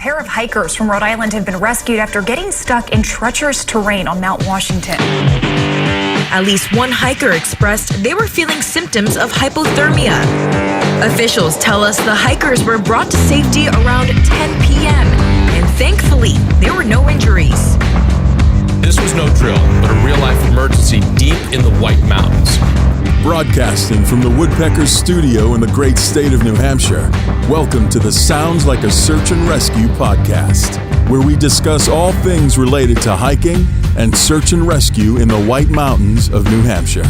pair of hikers from Rhode Island have been rescued after getting stuck in treacherous terrain on Mount Washington. At least one hiker expressed they were feeling symptoms of hypothermia. Officials tell us the hikers were brought to safety around 10 p.m. and thankfully there were no injuries. This was no drill, but a real-life emergency deep in the White Mountains. Broadcasting from the Woodpeckers studio in the great state of New Hampshire, welcome to the Sounds Like a Search and Rescue podcast, where we discuss all things related to hiking and search and rescue in the White Mountains of New Hampshire.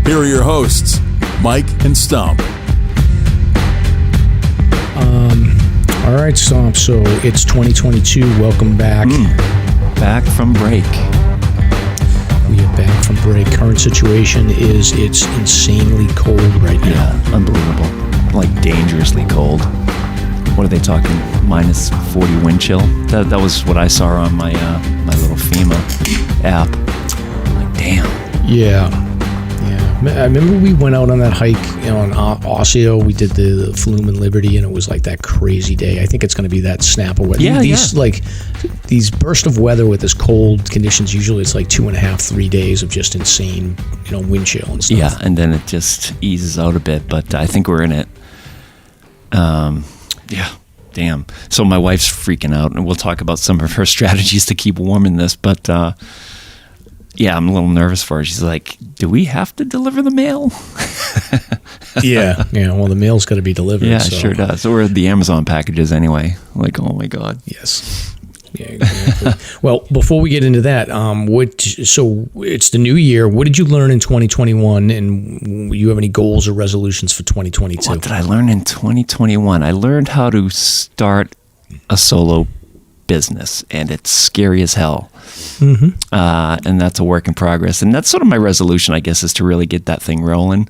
Here are your hosts, Mike and Stump. All right, Stump, so it's 2022. Welcome back. Back from break. We are back from break. Current situation is it's insanely cold right now. Yeah, unbelievable. Like dangerously cold. What are they talking? Minus 40 wind chill? That was what I saw on my my little FEMA app. Like, damn. Yeah. I remember we went out on that hike on Osseo. We did the Flume and Liberty, and it was like that crazy day. I think it's going to be that snap of weather. Yeah, these bursts of weather with this cold conditions, usually it's like 2.5, 3 days of just insane, wind chill and stuff. Yeah, and then it just eases out a bit, but I think we're in it. Yeah, damn. So my wife's freaking out, and we'll talk about some of her strategies to keep warm in this, but yeah, I'm a little nervous for her. She's like, do we have to deliver the mail? Yeah. Well, the mail's got to be delivered. Yeah, so. it sure does. Or the Amazon packages anyway. Like, oh my God. Yes. Yeah, exactly. Well, before we get into that, so it's the new year. What did you learn in 2021, and you have any goals or resolutions for 2022? What did I learn in 2021? I learned how to start a solo business, and it's scary as hell. Mm-hmm. And that's a work in progress. And that's sort of my resolution, I guess, is to really get that thing rolling.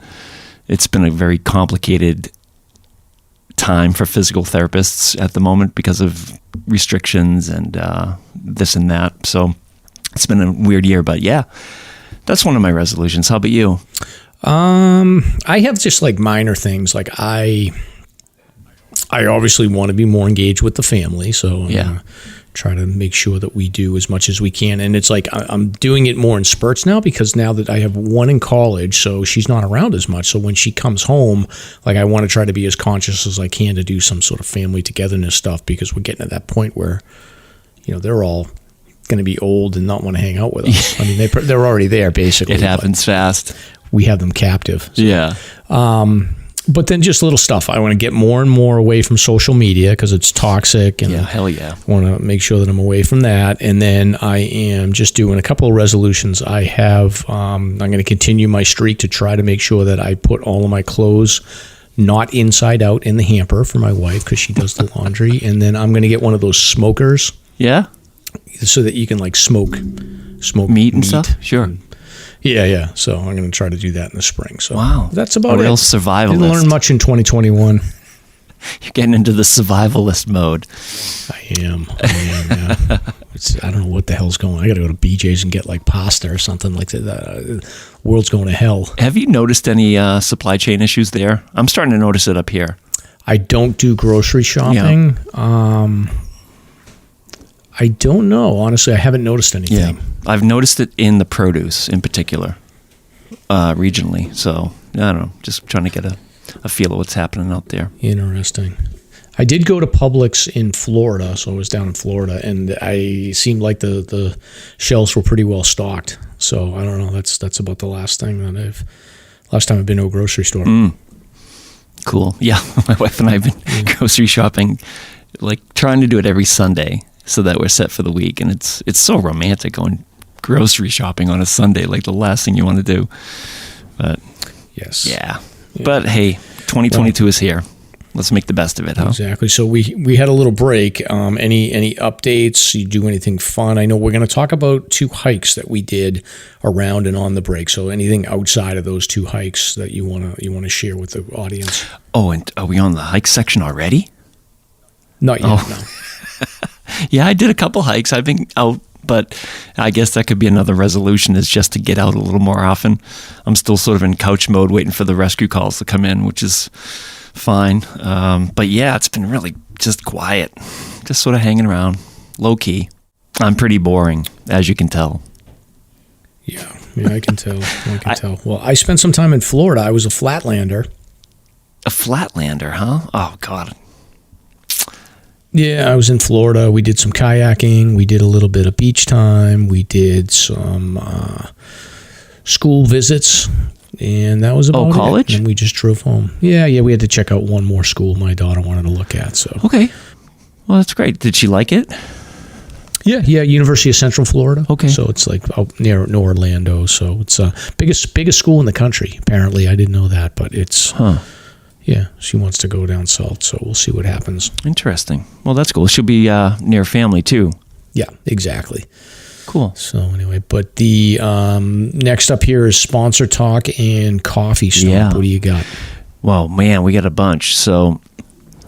It's been a very complicated time for physical therapists at the moment because of restrictions and this and that. So it's been a weird year, but yeah, that's one of my resolutions. How about you? I have just like minor things. Like I obviously want to be more engaged with the family, so I'm gonna try to make sure that we do as much as we can. And it's like I'm doing it more in spurts now, because now that I have one in college, so she's not around as much. So when she comes home, like I want to try to be as conscious as I can to do some sort of family togetherness stuff, because we're getting at that point where, they're all going to be old and not want to hang out with us. I mean, they're already there basically. It happens fast. We have them captive. So. Yeah. But then just little stuff. I want to get more and more away from social media because it's toxic. And hell yeah. I want to make sure that I'm away from that. And then I am just doing a couple of resolutions. I have, I'm going to continue my streak to try to make sure that I put all of my clothes not inside out in the hamper for my wife, because she does the laundry. And then I'm going to get one of those smokers. Yeah. So that you can like smoke meat and stuff. Sure. Yeah. So I'm going to try to do that in the spring. So wow, that's about it. A real survivalist. Didn't learn much in 2021. You're getting into the survivalist mode. I am. Yeah. I don't know what the hell's going on. I got to go to BJ's and get like pasta or something like that. The world's going to hell. Have you noticed any supply chain issues there? I'm starting to notice it up here. I don't do grocery shopping. Yeah. I don't know. Honestly, I haven't noticed anything. Yeah. I've noticed it in the produce in particular, regionally. So, I don't know. Just trying to get a feel of what's happening out there. Interesting. I did go to Publix in Florida, so I was down in Florida, and I seemed like the shelves were pretty well stocked. So, I don't know. That's about the last time I've been to a grocery store. Cool. Yeah, my wife and I have been grocery shopping, like trying to do it every Sunday, so that we're set for the week. And it's so romantic going grocery shopping on a Sunday, like the last thing you want to do. But yes. Yeah. But hey, 2022 is here. Let's make the best of it, huh? Exactly. So we had a little break. Any updates? You do anything fun? I know we're going to talk about 2 hikes that we did around and on the break. So anything outside of those 2 hikes that you want to share with the audience? Oh, and are we on the hike section already? Not yet, no. Yeah, I did a couple hikes. I've been out, but I guess that could be another resolution, is just to get out a little more often. I'm still sort of in couch mode waiting for the rescue calls to come in, which is fine. But yeah, it's been really just quiet. Just sort of hanging around, low key. I'm pretty boring, as you can tell. Yeah, I can tell. Tell. Well, I spent some time in Florida. I was a flatlander. A flatlander, huh? Oh, God. Yeah, I was in Florida. We did some kayaking. We did a little bit of beach time. We did some school visits, and that was about college? it. And we just drove home. Yeah, we had to check out one more school my daughter wanted to look at. So okay, well, that's great. Did she like it? Yeah, University of Central Florida. Okay, so it's like out near Orlando. So it's biggest school in the country. Apparently, I didn't know that, but it's. Yeah, she wants to go down south, so we'll see what happens. Interesting. Well, that's cool. She'll be near family, too. Yeah, exactly. Cool. So anyway, but the next up here is sponsor talk and coffee stop. Yeah. What do you got? Well, man, we got a bunch. So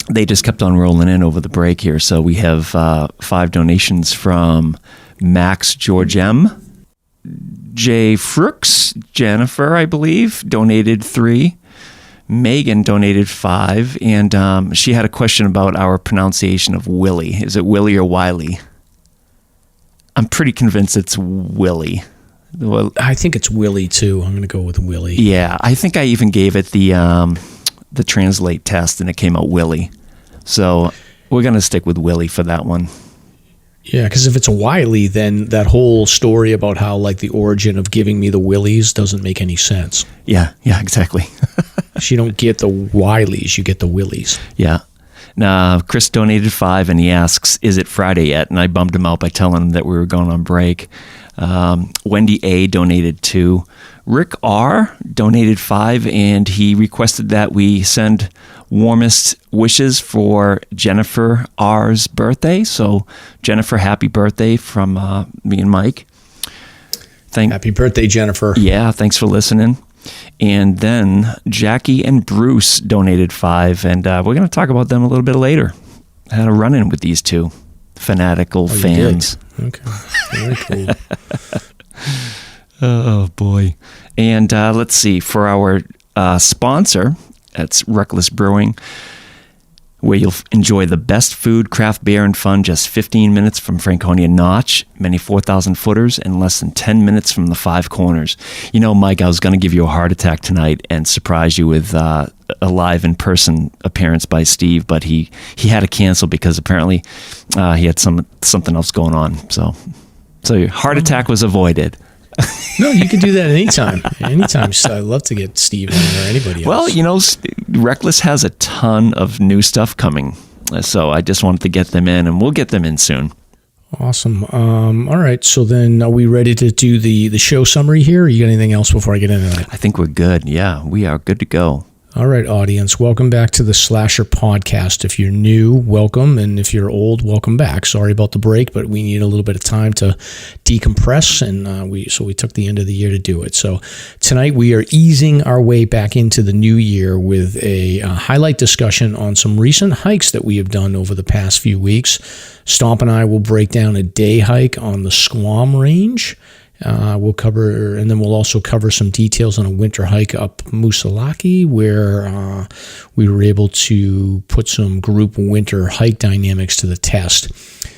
they just kept on rolling in over the break here. So we have 5 donations from Max George M. J. Frooks, Jennifer, I believe, donated 3. Megan donated 5, and she had a question about our pronunciation of Willie. Is it Willie or Wiley? I'm pretty convinced it's Willie. Well, I think it's Willie too. I'm going to go with Willie. Yeah, I think I even gave it the translate test, and it came out Willie. So we're going to stick with Willie for that one. Yeah, because if it's a Wiley, then that whole story about how like the origin of giving me the Willies doesn't make any sense. Yeah, exactly. You don't get the Wileys, you get the Willies. Yeah. Now, Chris donated 5, and he asks, is it Friday yet? And I bummed him out by telling him that we were going on break. Wendy A. donated 2. Rick R. donated 5, and he requested that we send warmest wishes for Jennifer R.'s birthday. So, Jennifer, happy birthday from me and Mike. Happy birthday, Jennifer. Yeah, thanks for listening. And then Jackie and Bruce donated 5, and we're going to talk about them a little bit later. I had a run-in with these 2 fanatical fans. Okay, very cool. Oh, boy. And let's see, for our sponsor, that's Rek-lis Brewing, where you'll enjoy the best food, craft beer, and fun just 15 minutes from Franconia Notch, many 4,000 footers, and less than 10 minutes from the 5 corners. You know, Mike, I was going to give you a heart attack tonight and surprise you with a live in-person appearance by Steve, but he had to cancel because apparently he had something else going on. So your heart attack was avoided. No, you can do that anytime. Anytime. So I'd love to get Steve or anybody else. Well, you know, Rek-lis has a ton of new stuff coming. So I just wanted to get them in, and we'll get them in soon. Awesome. All right. So then are we ready to do the show summary here? Or you got anything else before I get into that? I think we're good. Yeah, we are good to go. All right, audience, welcome back to the SLASR podcast. If you're new, welcome, and if you're old, welcome back. Sorry about the break, but we need a little bit of time to decompress, and we took the end of the year to do it. So tonight we are easing our way back into the new year with a highlight discussion on some recent hikes that we have done over the past few weeks. Stomp and I will break down a day hike on the Squam Range. We'll cover, and then we'll also cover some details on a winter hike up Moosilauke, where we were able to put some group winter hike dynamics to the test.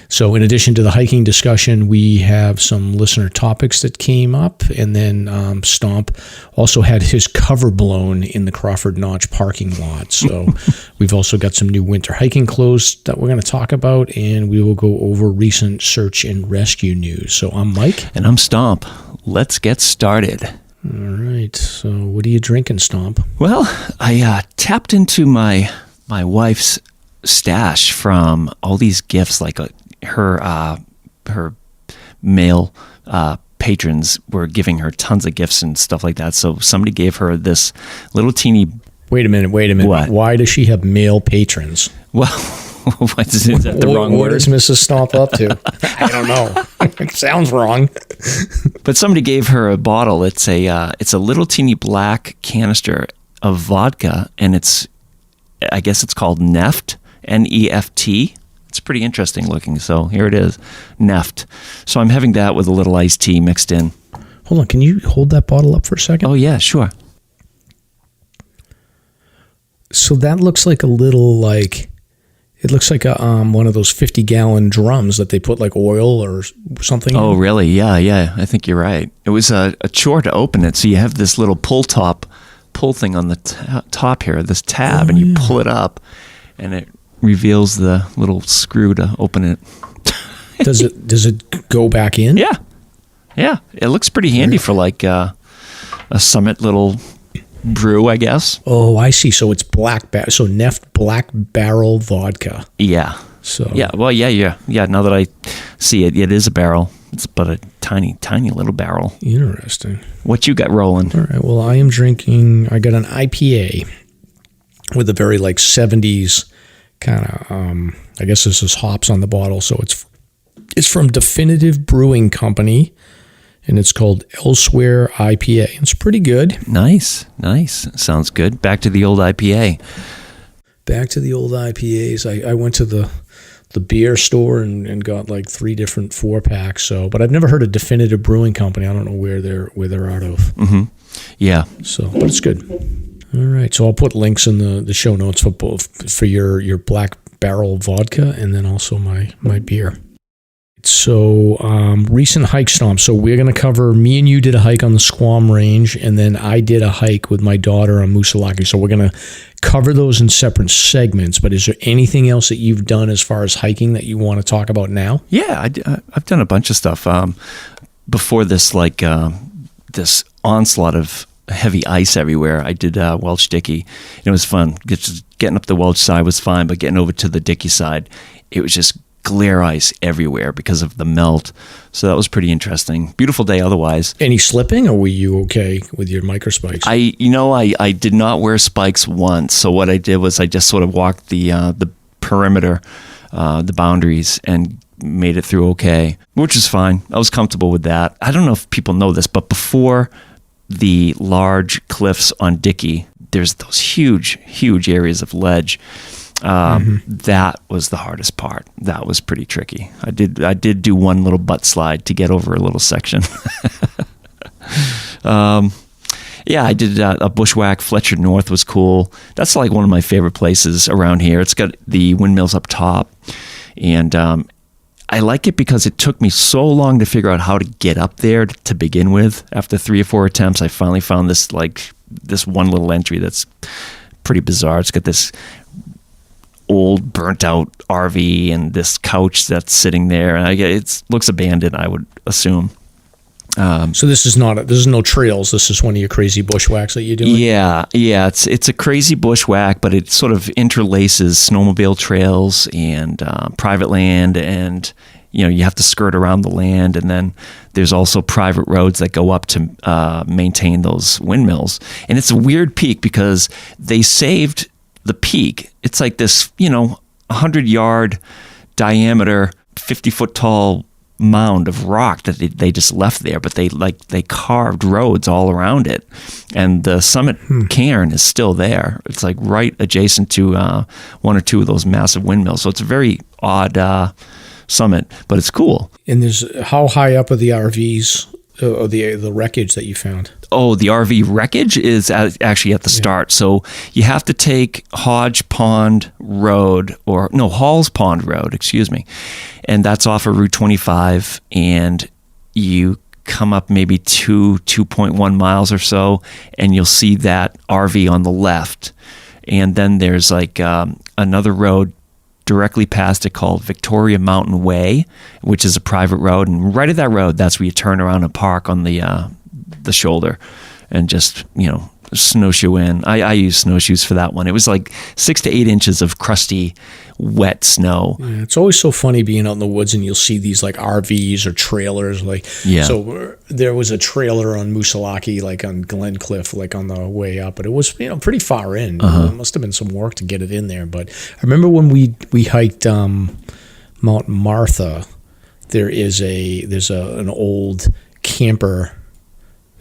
So in addition to the hiking discussion, we have some listener topics that came up, and then Stomp also had his cover blown in the Crawford Notch parking lot. So we've also got some new winter hiking clothes that we're going to talk about, and we will go over recent search and rescue news. So I'm Mike. And I'm Stomp. Let's get started. All right. So what are you drinking, Stomp? Well, I tapped into my wife's stash from all these gifts, like her male patrons were giving her tons of gifts and stuff like that. So somebody gave her this little teeny... Wait a minute. What? Why does she have male patrons? Well, is that the wrong what word? is Mrs. Stomp up to? I don't know. It sounds wrong. But somebody gave her a bottle. It's a little teeny black canister of vodka, and I guess it's called Neft, N-E-F-T. It's pretty interesting looking. So here it is, Neft. So I'm having that with a little iced tea mixed in. Hold on. Can you hold that bottle up for a second? Oh, yeah, sure. So that looks like a little it looks like a one of those 50-gallon drums that they put like oil or something Oh, in. really? Yeah. I think you're right. It was a chore to open it. So you have this little pull thing on the top here, this tab, and you pull it up, and it reveals the little screw to open it. Does it go back in? Yeah. It looks pretty handy for like a Summit little brew, I guess. Oh, I see. So it's so Neft Black Barrel Vodka. Yeah. So Yeah. Well, yeah. Now that I see it, it is a barrel. It's but a tiny, tiny little barrel. Interesting. What you got rolling? All right. Well, I got an IPA with a very like 70s kind of, I guess this is hops on the bottle. So it's from Definitive Brewing Company, and it's called Elsewhere IPA. It's pretty good. Nice. Sounds good. Back to the old IPA. Back to the old IPAs. I went to the beer store and got like 3 different 4-packs. But I've never heard of Definitive Brewing Company. I don't know where they're out of. Mm-hmm. Yeah. But it's good. All right. So I'll put links in the show notes for both for your Black Barrel Vodka and then also my beer. So recent hike stomps. So we're going to cover, me and you did a hike on the Squam Range, and then I did a hike with my daughter on Moosilauke. So we're going to cover those in separate segments, but is there anything else that you've done as far as hiking that you want to talk about now? Yeah, I've done a bunch of stuff. Before this, this onslaught of heavy ice everywhere, I did Welch Dickey. It was fun. Just getting up the Welch side was fine, but getting over to the Dickey side, it was just glare ice everywhere because of the melt. So that was pretty interesting. Beautiful day otherwise. Any slipping, or were you okay with your micro spikes? I did not wear spikes once. So what I did was I just sort of walked the perimeter, the boundaries, and made it through okay, which is fine. I was comfortable with that. I don't know if people know this, but before the large cliffs on Dickey, there's those huge areas of ledge. That was the hardest part. That was pretty tricky. I did do one little butt slide to get over a little section. I did a bushwhack. Fletcher North was cool. That's like one of my favorite places around here. It's got the windmills up top, and I like it because it took me so long to figure out how to get up there to begin with. After 3 or 4 attempts, I finally found this one little entry that's pretty bizarre. It's got this old burnt out RV and this couch that's sitting there, and it looks abandoned, I would assume. So this is no trails. This is one of your crazy bushwhacks that you're doing. Yeah. It's a crazy bushwhack, but it sort of interlaces snowmobile trails and private land, and you have to skirt around the land, and then there's also private roads that go up to maintain those windmills. And it's a weird peak because they saved the peak. It's like this, 100-yard diameter, 50-foot tall mound of rock that they just left there, but they carved roads all around it, and the summit cairn is still there. It's like right adjacent to 1 or 2 of those massive windmills. So it's a very odd summit, but it's cool. And how high up are the RVs or the wreckage that you found? Oh, the RV wreckage is actually at the start. So you have to take Halls Pond Road, excuse me. And that's off of Route 25. And you come up maybe 2.1 miles or so, and you'll see that RV on the left. And then there's another road directly past it called Victoria Mountain Way, which is a private road. And right at that road, that's where you turn around and park on the shoulder and just, snowshoe in. I use snowshoes for that one. It was like 6 to 8 inches of crusty, wet snow. Yeah, it's always so funny being out in the woods and you'll see these like RVs or trailers. So there was a trailer on Moosilauke, like on Glencliff, like on the way up, but it was pretty far in. It must have been some work to get it in there. But I remember when we hiked Mount Martha, there's an old camper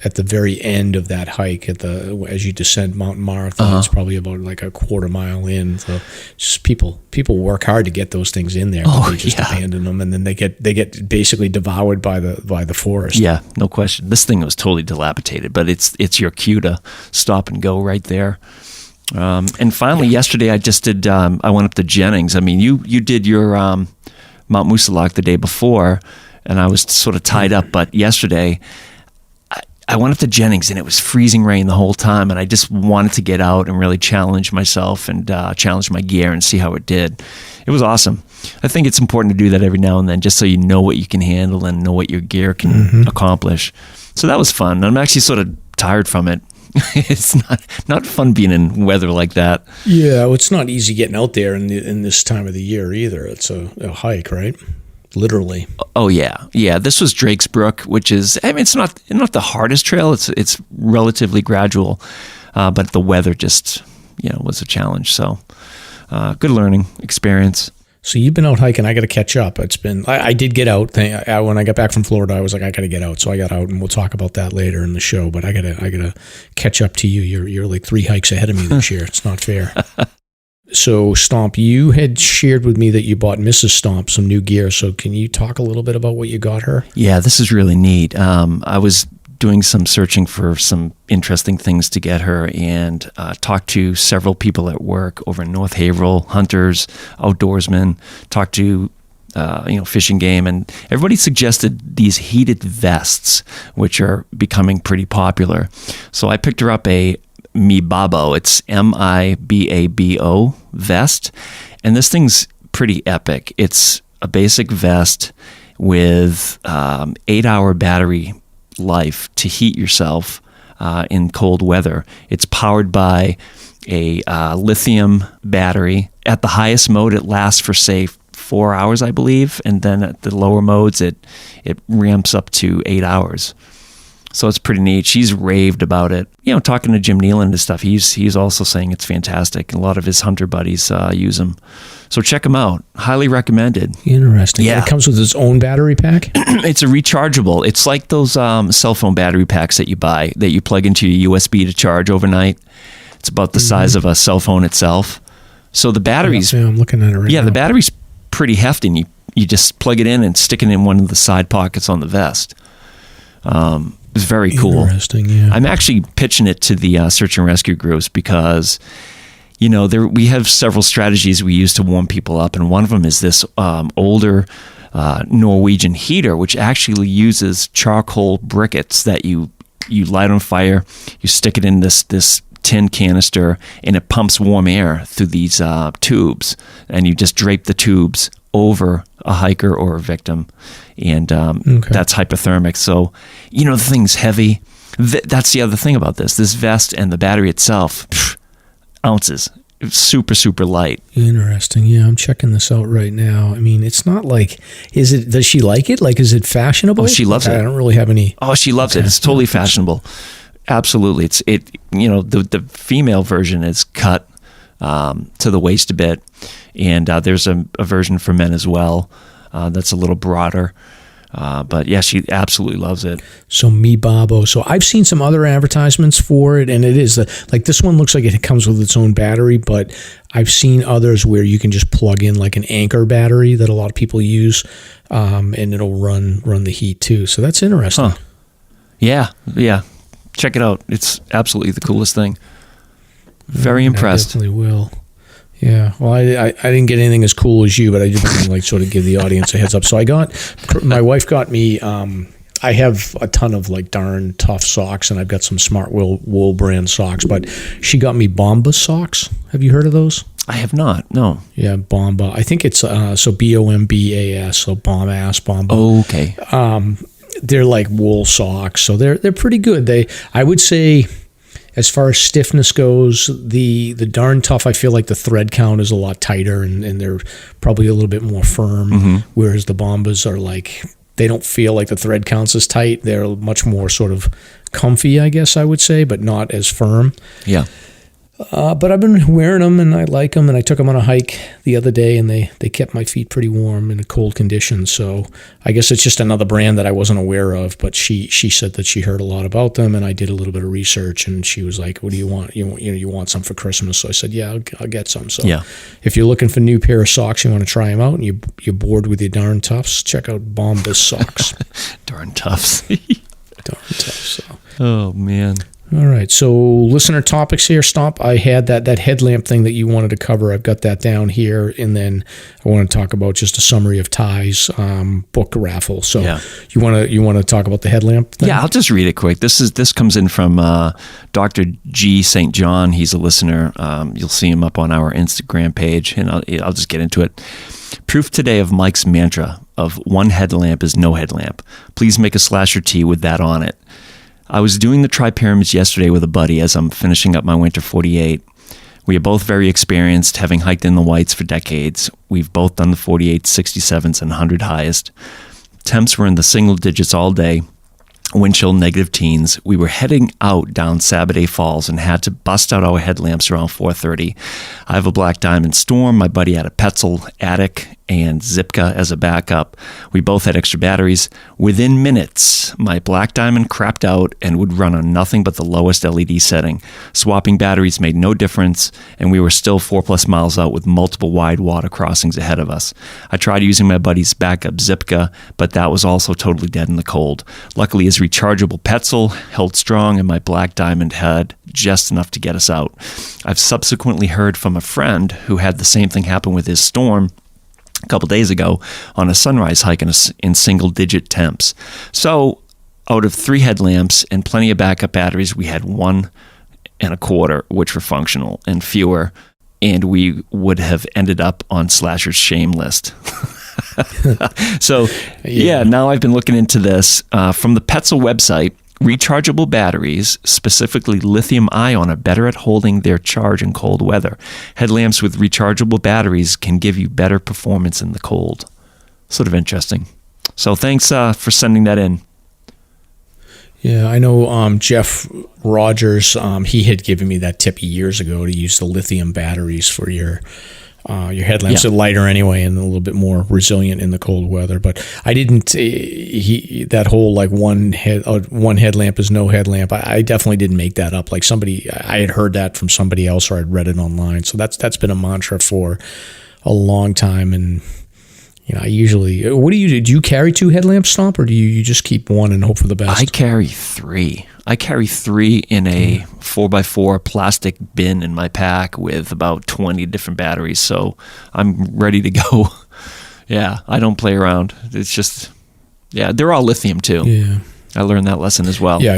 at the very end of that hike as you descend Mount Martha. It's probably about like a quarter mile in. So just people work hard to get those things in there. They just abandon them, and then they get basically devoured by the forest. Yeah, no question. This thing was totally dilapidated, but it's your cue to stop and go right there. And finally, yesterday I just did. I went up to Jennings. I mean, you did your Mount Moosilauke the day before, and I was sort of tied up. But yesterday, I went up to Jennings, and it was freezing rain the whole time, and I just wanted to get out and really challenge myself and challenge my gear and see how it did. It was awesome. I think it's important to do that every now and then, just so you know what you can handle and know what your gear can accomplish. So that was fun. I'm actually sort of tired from it. It's not fun being in weather like that. Yeah, well, it's not easy getting out there in this time of the year either. It's a hike, right? Literally. Oh yeah. This was Drake's Brook, which is, I mean, it's not the hardest trail. It's relatively gradual, but the weather just was a challenge. So good learning experience. So you've been out hiking. I got to catch up. It's been. I did get out. When I got back from Florida, I was like, I got to get out. So I got out, and we'll talk about that later in the show. But I gotta catch up to you. You're like 3 hikes ahead of me this year. It's not fair. So Stomp, you had shared with me that you bought Mrs. Stomp some new gear. So can you talk a little bit about what you got her? Yeah, this is really neat. I was doing some searching for some interesting things to get her, and talked to several people at work over in North Haverhill, hunters, outdoorsmen, talked to Fish and Game, and everybody suggested these heated vests, which are becoming pretty popular. So I picked her up a Mibabo. It's Mibabo vest, and this thing's pretty epic. It's a basic vest with 8-hour battery life to heat yourself in cold weather. It's powered by a lithium battery. At the highest mode, it lasts for, say, 4 hours, I believe, and then at the lower modes, it ramps up to 8 hours. So it's pretty neat. She's raved about it. Talking to Jim Nealon and stuff, he's also saying it's fantastic. A lot of his hunter buddies use them. So check them out. Highly recommended. Interesting. Yeah. It comes with its own battery pack? It's a rechargeable. It's like those cell phone battery packs that you buy that you plug into your USB to charge overnight. It's about the size of a cell phone itself. So the batteries... Yeah, I'm looking at it right now. Yeah, the battery's pretty hefty. And you just plug it in and stick it in one of the side pockets on the vest. It's very cool. Interesting, yeah. I'm actually pitching it to the search and rescue groups because, we have several strategies we use to warm people up, and one of them is this older Norwegian heater, which actually uses charcoal briquettes that you light on fire, you stick it in this tin canister, and it pumps warm air through these tubes, and you just drape the tubes over a hiker or a victim, and that's hypothermic. So, the thing's heavy. That's the other thing about this vest and the battery itself, ounces. It's super, super light. Interesting. Yeah, I'm checking this out right now. I mean, it's not like, does she like it? Like, is it fashionable? Oh, she loves it. I don't really have any. Oh, she loves it. It's totally fashionable. Absolutely. The female version is cut to the waist a bit, and there's a version for men as well that's a little broader. But yeah, she absolutely loves it. So Mibabo. So I've seen some other advertisements for it, and it is like this one looks like it comes with its own battery, but I've seen others where you can just plug in like an Anchor battery that a lot of people use, and it'll run the heat too. So that's interesting. Huh. Yeah. Check it out. It's absolutely the coolest thing. Very impressed. I definitely will. Yeah, well, I didn't get anything as cool as you, but I did want to sort of give the audience a heads up. So my wife got me, I have a ton of darn tough socks, and I've got some Smart Wool brand socks, but she got me Bombas socks. Have you heard of those? I have not, no. Yeah, Bomba. I think it's, so Bombas, so Bomba. Oh, okay. They're like wool socks, so they're pretty good. I would say, as far as stiffness goes, the Darn Tough, I feel like the thread count is a lot tighter, and they're probably a little bit more firm, whereas the Bombas are they don't feel like the thread count's as tight. They're much more sort of comfy, I guess I would say, but not as firm. Yeah. But I've been wearing them, and I like them, and I took them on a hike the other day, and they kept my feet pretty warm in a cold condition. So I guess it's just another brand that I wasn't aware of, but she said that she heard a lot about them, and I did a little bit of research, and she was like, what do you want? You want some for Christmas? So I said, yeah, I'll get some. So yeah. If you're looking for a new pair of socks, you want to try them out, and you're bored with your Darn Toughs, check out Bombas socks. Darn Toughs. Darn Toughs. So. Oh, man. All right, so listener topics here, Stomp. I had that headlamp thing that you wanted to cover. I've got that down here, and then I want to talk about just a summary of Ty's book raffle. So you want to talk about the headlamp thing? Yeah, I'll just read it quick. This comes in from Dr. G. St. John. He's a listener. You'll see him up on our Instagram page, and I'll just get into it. Proof today of Mike's mantra of one headlamp is no headlamp. Please make a SLASR tee with that on it. I was doing the tri-pyramids yesterday with a buddy as I'm finishing up my winter 48. We are both very experienced, having hiked in the whites for decades. We've both done the 48, 67s, and 100 highest. Temps were in the single digits all day. Wind chill negative teens. We were heading out down Sabaday Falls and had to bust out our headlamps around 4:30. I have a Black Diamond Storm. My buddy had a Petzl, Attic, and Zipka as a backup. We both had extra batteries. Within minutes, my Black Diamond crapped out and would run on nothing but the lowest LED setting. Swapping batteries made no difference, and we were still 4+ miles out with multiple wide water crossings ahead of us. I tried using my buddy's backup Zipka, but that was also totally dead in the cold. Luckily, his rechargeable Petzl held strong, and my Black Diamond had just enough to get us out. I've subsequently heard from a friend who had the same thing happen with his Storm a couple days ago on a sunrise hike in single-digit temps. So out of 3 headlamps and plenty of backup batteries, we had 1 1/4, which were functional, and fewer, and we would have ended up on SLASR's shame list. So, now I've been looking into this. From the Petzl website, rechargeable batteries, specifically lithium-ion, are better at holding their charge in cold weather. Headlamps with rechargeable batteries can give you better performance in the cold. Sort of interesting. So thanks for sending that in. Yeah, I know Jeff Rogers, he had given me that tip years ago to use the lithium batteries for your headlamps. They're lighter anyway and a little bit more resilient in the cold weather. But I didn't. That whole like one headlamp is no headlamp. I definitely didn't make that up. Like I had heard that from somebody else or I'd read it online. So that's been a mantra for a long time. And I usually. What do you do? Do you carry 2 headlamps, Stomp, or do you just keep 1 and hope for the best? I carry 3. I carry 3 in a 4x4 plastic bin in my pack with about 20 different batteries. So I'm ready to go. Yeah, I don't play around. It's just, they're all lithium too. Yeah, I learned that lesson as well. Yeah,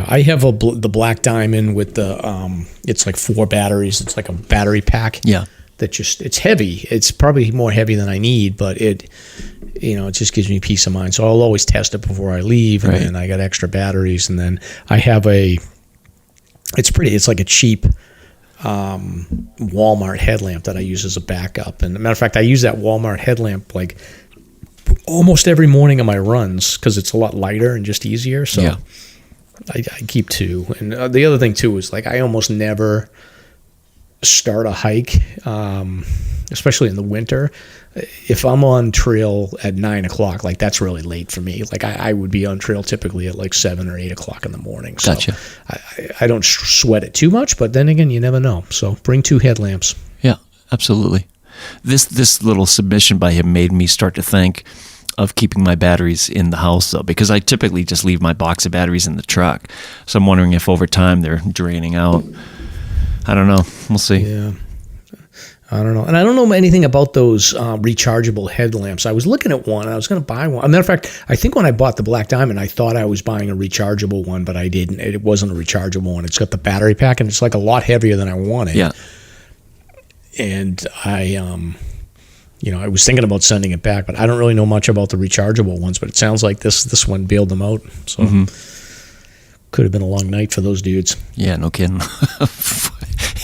I have the Black Diamond with the it's like 4 batteries. It's like a battery pack. Yeah. It's heavy. It's probably more heavy than I need, but it just gives me peace of mind. So I'll always test it before I leave, and then I got extra batteries, and then I have it's like a cheap Walmart headlamp that I use as a backup. And as a matter of fact, I use that Walmart headlamp like almost every morning on my runs because it's a lot lighter and just easier. So I keep 2. And the other thing too is like I almost never start a hike, especially in the winter. If I'm on trail at 9 o'clock, like that's really late for me. Like I would be on trail typically at like 7 or 8 o'clock in the morning. So gotcha. I don't sweat it too much, but then again, you never know. So bring 2 headlamps. Yeah, absolutely. This little submission by him made me start to think of keeping my batteries in the house though, because I typically just leave my box of batteries in the truck. So I'm wondering if over time they're draining out. I don't know. We'll see. Yeah. I don't know. And I don't know anything about those rechargeable headlamps. I was looking at one. I was going to buy one. As a matter of fact, I think when I bought the Black Diamond, I thought I was buying a rechargeable one, but I didn't. It wasn't a rechargeable one. It's got the battery pack, and it's like a lot heavier than I wanted. Yeah. And I was thinking about sending it back, but I don't really know much about the rechargeable ones, but it sounds like this one bailed them out. So could have been a long night for those dudes. Yeah, no kidding.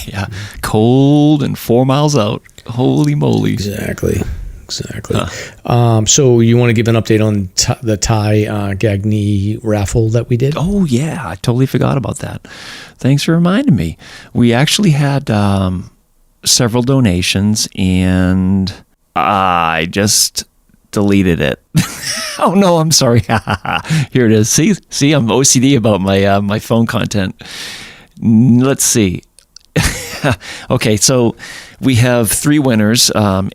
Yeah, cold and 4 miles out. Holy moly. Exactly. So you want to give an update on the Ty Gagny raffle that we did? Oh, yeah. I totally forgot about that. Thanks for reminding me. We actually had several donations, and I just deleted it. Oh, no, I'm sorry. Here it is. See, I'm OCD about my phone content. Let's see. Okay, so we have 3 winners.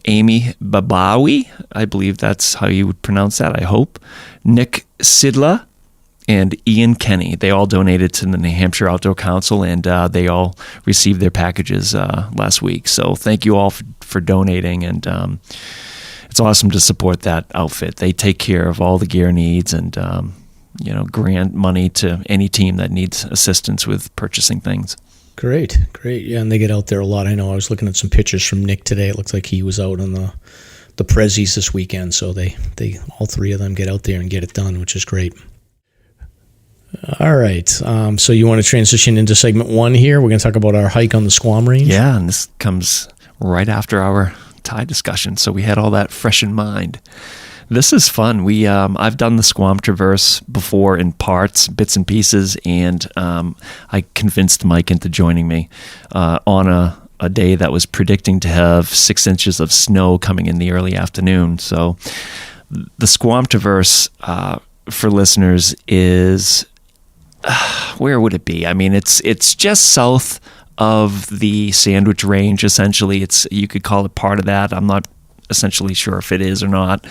Amy Babawi, I believe that's how you would pronounce that, I hope. Nick Sidla, and Ian Kenny. They all donated to the New Hampshire Outdoor Council, and they all received their packages last week. So thank you all for donating, and it's awesome to support that outfit. They take care of all the gear needs and grant money to any team that needs assistance with purchasing things. Great. Yeah, and they get out there a lot. I know I was looking at some pictures from Nick today. It looks like he was out on the Prezzies this weekend, so they all three of them get out there and get it done, which is great. All right, so you want to transition into segment 1 here? We're going to talk about our hike on the Squam Range? Yeah, and this comes right after our tie discussion, so we had all that fresh in mind. This is fun. I've done the Squam Traverse before in bits and pieces, and I convinced Mike into joining me on a day that was predicting to have 6 inches of snow coming in the early afternoon. So the Squam Traverse, for listeners, is where would it be? I mean, it's just south of the Sandwich Range. Essentially, you could call it part of that. I'm not essentially sure if it is or not,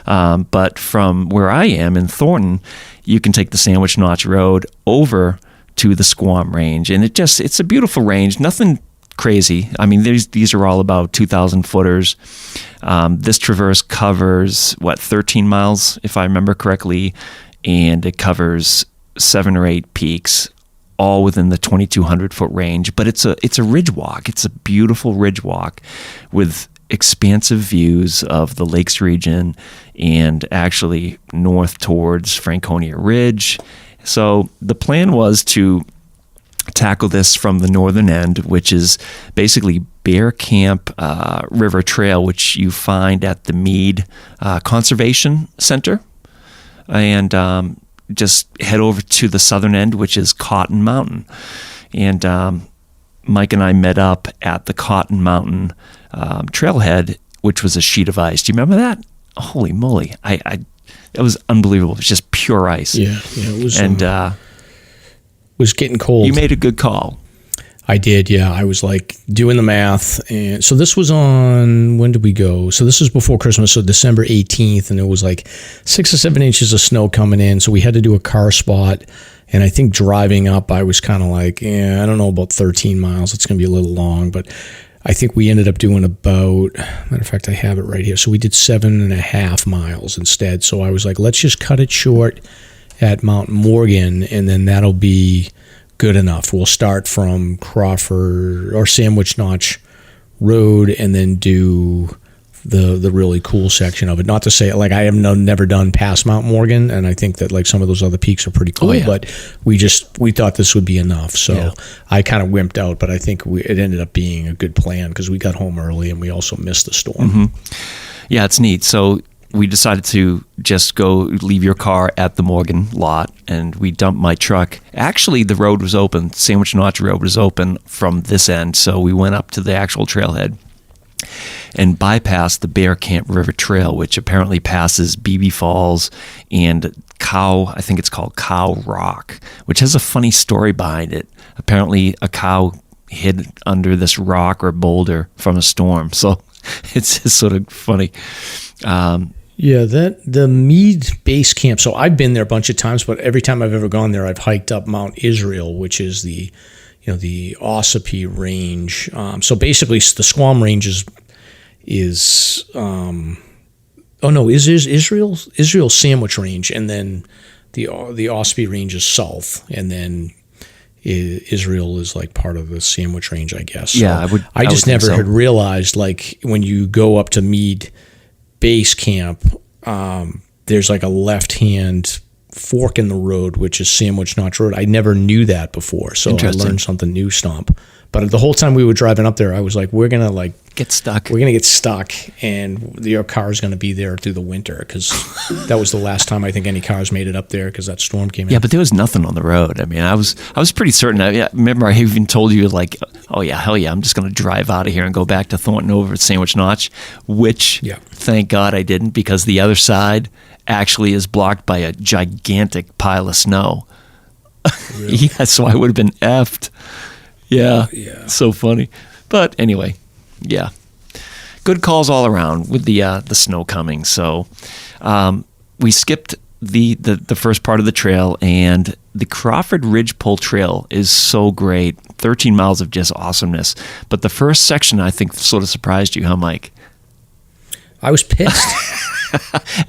but from where I am in Thornton, you can take the Sandwich Notch Road over to the Squam Range, and it's a beautiful range. Nothing crazy. I mean, these are all about 2,000 footers. This traverse covers 13 miles, if I remember correctly, and it covers 7 or 8 peaks, all within the 2,200 foot range. But it's a ridge walk. It's a beautiful ridge walk with expansive views of the Lakes region and actually north towards Franconia Ridge. So the plan was to tackle this from the northern end, which is basically Bear Camp River Trail, which you find at the Mead Conservation Center, and just head over to the southern end, which is Cotton Mountain. And Mike and I met up at the Cotton Mountain trailhead, which was a sheet of ice. Do you remember that? Holy moly! It was unbelievable. It was just pure ice. Yeah, it was. And was getting cold. You made a good call. I did, yeah. I was like doing the math. And so this was on, when did we go? So this was before Christmas, so December 18th, and it was like 6 or 7 inches of snow coming in. So we had to do a car spot. And I think driving up, I was kind of like, I don't know, about 13 miles. It's going to be a little long. But I think we ended up doing about, matter of fact, I have it right here. So we did 7.5 miles instead. So I was like, let's just cut it short at Mount Morgan, and then that'll be good enough. We'll start from Crawford or Sandwich Notch Road and then do the really cool section of it. Not to say, like, I have never done past Mount Morgan, and I think that like some of those other peaks are pretty cool, but we thought this would be enough. So I kind of wimped out, but I think it ended up being a good plan because we got home early and we also missed the storm. Mm-hmm. Yeah, it's neat. So we decided to just go leave your car at the Morgan lot, and we dumped my truck. Actually, the road was open. Sandwich Notch Road was open from this end, so we went up to the actual trailhead and bypassed the Bear Camp River Trail, which apparently passes Beebe Falls and I think it's called Cow Rock, which has a funny story behind it. Apparently, a cow hid under this rock or boulder from a storm, so it's just sort of funny. The Mead Base Camp. So I've been there a bunch of times, but every time I've ever gone there, I've hiked up Mount Israel, which is the Ossipee Range. So basically, the Squam Range is Israel Sandwich Range, and then the Ossipee Range is south, and then Israel is like part of the Sandwich Range, I guess. Yeah, so I just never had realized, like, when you go up to Mead Base Camp, there's like a left-hand fork in the road, which is Sandwich Notch Road. I never knew that before, so I learned something new, Stomp. But the whole time we were driving up there, I was like, we're going to get stuck. We're going to get stuck, and your car is going to be there through the winter, because that was the last time I think any cars made it up there because that storm came in. Yeah, but there was nothing on the road. I mean, I was pretty certain. I remember I even told you, like, oh yeah, hell yeah, I'm just going to drive out of here and go back to Thornton over at Sandwich Notch, which thank God I didn't, because the other side actually is blocked by a gigantic pile of snow. Really? Yeah, so I would have been effed. Yeah, so funny. But anyway, yeah, good calls all around with the snow coming. So we skipped the first part of the trail, and the Crawford Ridge Pole Trail is so great. 13 miles of just awesomeness. But the first section, I think, sort of surprised you, huh, Mike? I was pissed.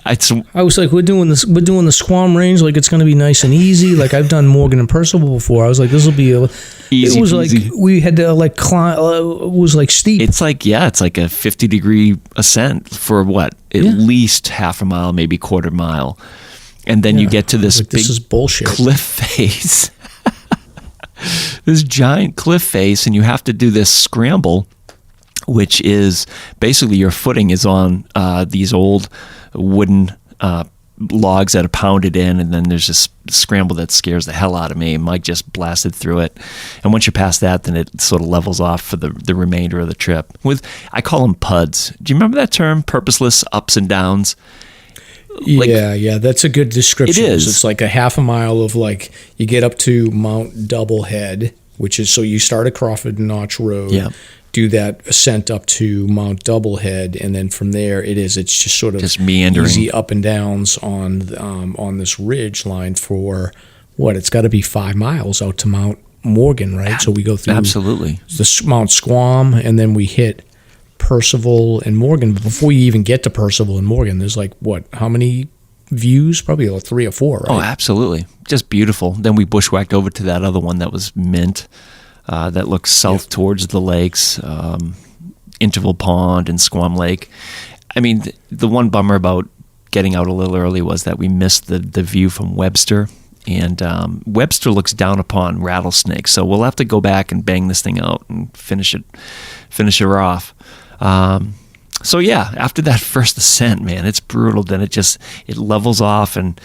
I was like, we're doing the Squam Range, like it's going to be nice and easy. Like I've done Morgan and Percival before. I was like, this will be easy. It was peasy. like we had to like climb. It was like steep. It's like a 50-degree ascent for what? At least half a mile, maybe quarter mile, and then you get to this like, big this is bullshit cliff face. This giant cliff face, and you have to do this scramble, which is basically your footing is on these old wooden logs that are pounded in, and then there's this scramble that scares the hell out of me. Mike just blasted through it, and once you pass that, then it sort of levels off for the remainder of the trip. I call them PUDs. Do you remember that term? Purposeless ups and downs. Yeah, that's a good description. It is. It's like a half a mile of like you get up to Mount Doublehead, which is so you start at Crawford Notch Road. Yeah. Do that ascent up to Mount Doublehead, and then from there it's just sort of just meandering, easy up and downs on this ridge line for what it's got to be 5 miles out to Mount Morgan, right? So we go through absolutely the Mount Squam, and then we hit Percival and Morgan. But before you even get to Percival and Morgan, there's like how many views? Probably like 3 or 4, right? Oh, absolutely, just beautiful. Then we bushwhacked over to that other one that was mint. That looks south towards the lakes, Interval Pond and Squam Lake. I mean, the one bummer about getting out a little early was that we missed the view from Webster. And Webster looks down upon Rattlesnake, so we'll have to go back and bang this thing out and finish her off. So yeah, after that first ascent, man, it's brutal. Then it levels off and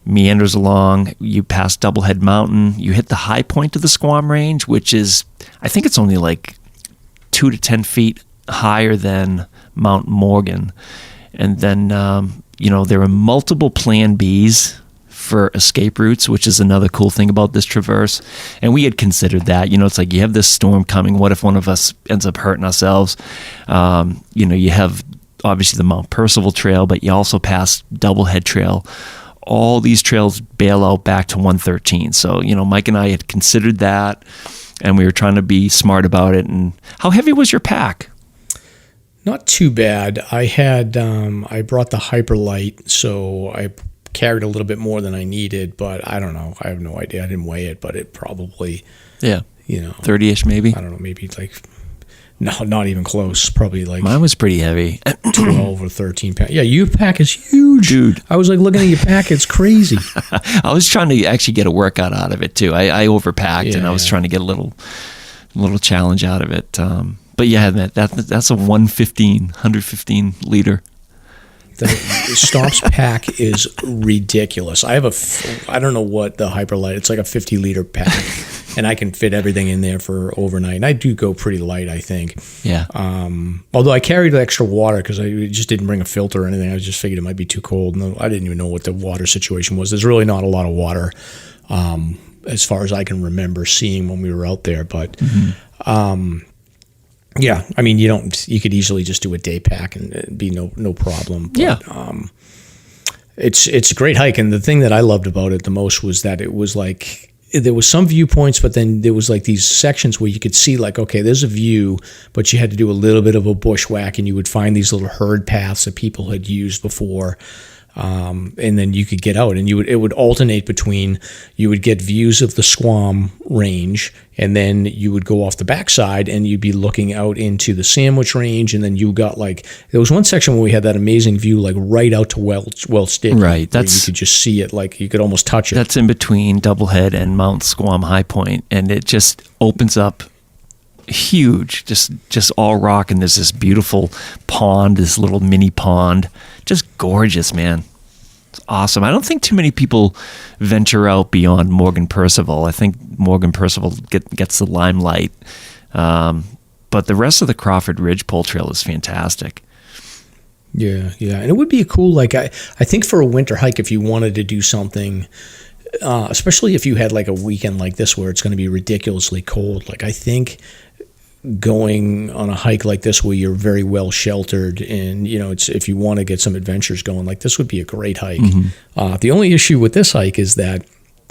meanders along. You pass Doublehead Mountain. You hit the high point of the Squam Range, which is, I think it's only like 2 to 10 feet higher than Mount Morgan. And then, there are multiple Plan Bs for escape routes, which is another cool thing about this traverse. And we had considered that. It's like you have this storm coming. What if one of us ends up hurting ourselves? You have obviously the Mount Percival Trail, but you also pass Doublehead Trail. All these trails bail out back to 113. So, Mike and I had considered that, and we were trying to be smart about it. And how heavy was your pack? Not too bad. I had I brought the Hyperlight, so I carried a little bit more than I needed, but I don't know. I have no idea. I didn't weigh it, but it probably 30-ish maybe. I don't know, maybe like no, not even close. Probably like mine was pretty heavy. 12 or 13 pounds. Yeah, your pack is huge. Dude. I was like looking at your pack, it's crazy. I was trying to actually get a workout out of it too. I overpacked and I was trying to get a little challenge out of it. But yeah, that's a 115 liter. The Stomp's pack is ridiculous. I don't know what the Hyperlight, it's like a 50-liter pack, and I can fit everything in there for overnight. And I do go pretty light, I think. Yeah. Although I carried extra water because I just didn't bring a filter or anything. I just figured it might be too cold. No, I didn't even know what the water situation was. There's really not a lot of water as far as I can remember seeing when we were out there. But yeah, I mean, you could easily just do a day pack and it'd be no problem. But, yeah. It's a great hike. And the thing that I loved about it the most was that it was like, there was some viewpoints, but then there was like these sections where you could see like, okay, there's a view, but you had to do a little bit of a bushwhack, and you would find these little herd paths that people had used before. And then you could get out, and it would alternate between, you would get views of the Squam Range, and then you would go off the backside and you'd be looking out into the Sandwich Range, and then you got like, there was one section where we had that amazing view like right out to Welch Dick. Right. You could just see it, like you could almost touch it. That's in between Doublehead and Mount Squam High Point, and it just opens up huge, just all rock, and there's this beautiful pond, this little mini pond, just gorgeous, man. It's awesome. I don't think too many people venture out beyond Morgan Percival. I think Morgan Percival gets the limelight, but the rest of the Crawford Ridge Pole Trail is fantastic. Yeah, and it would be a cool, like I think for a winter hike, if you wanted to do something, especially if you had like a weekend like this where it's going to be ridiculously cold, like I think going on a hike like this where you're very well sheltered, and it's if you want to get some adventures going, like this would be a great hike. The only issue with this hike is that,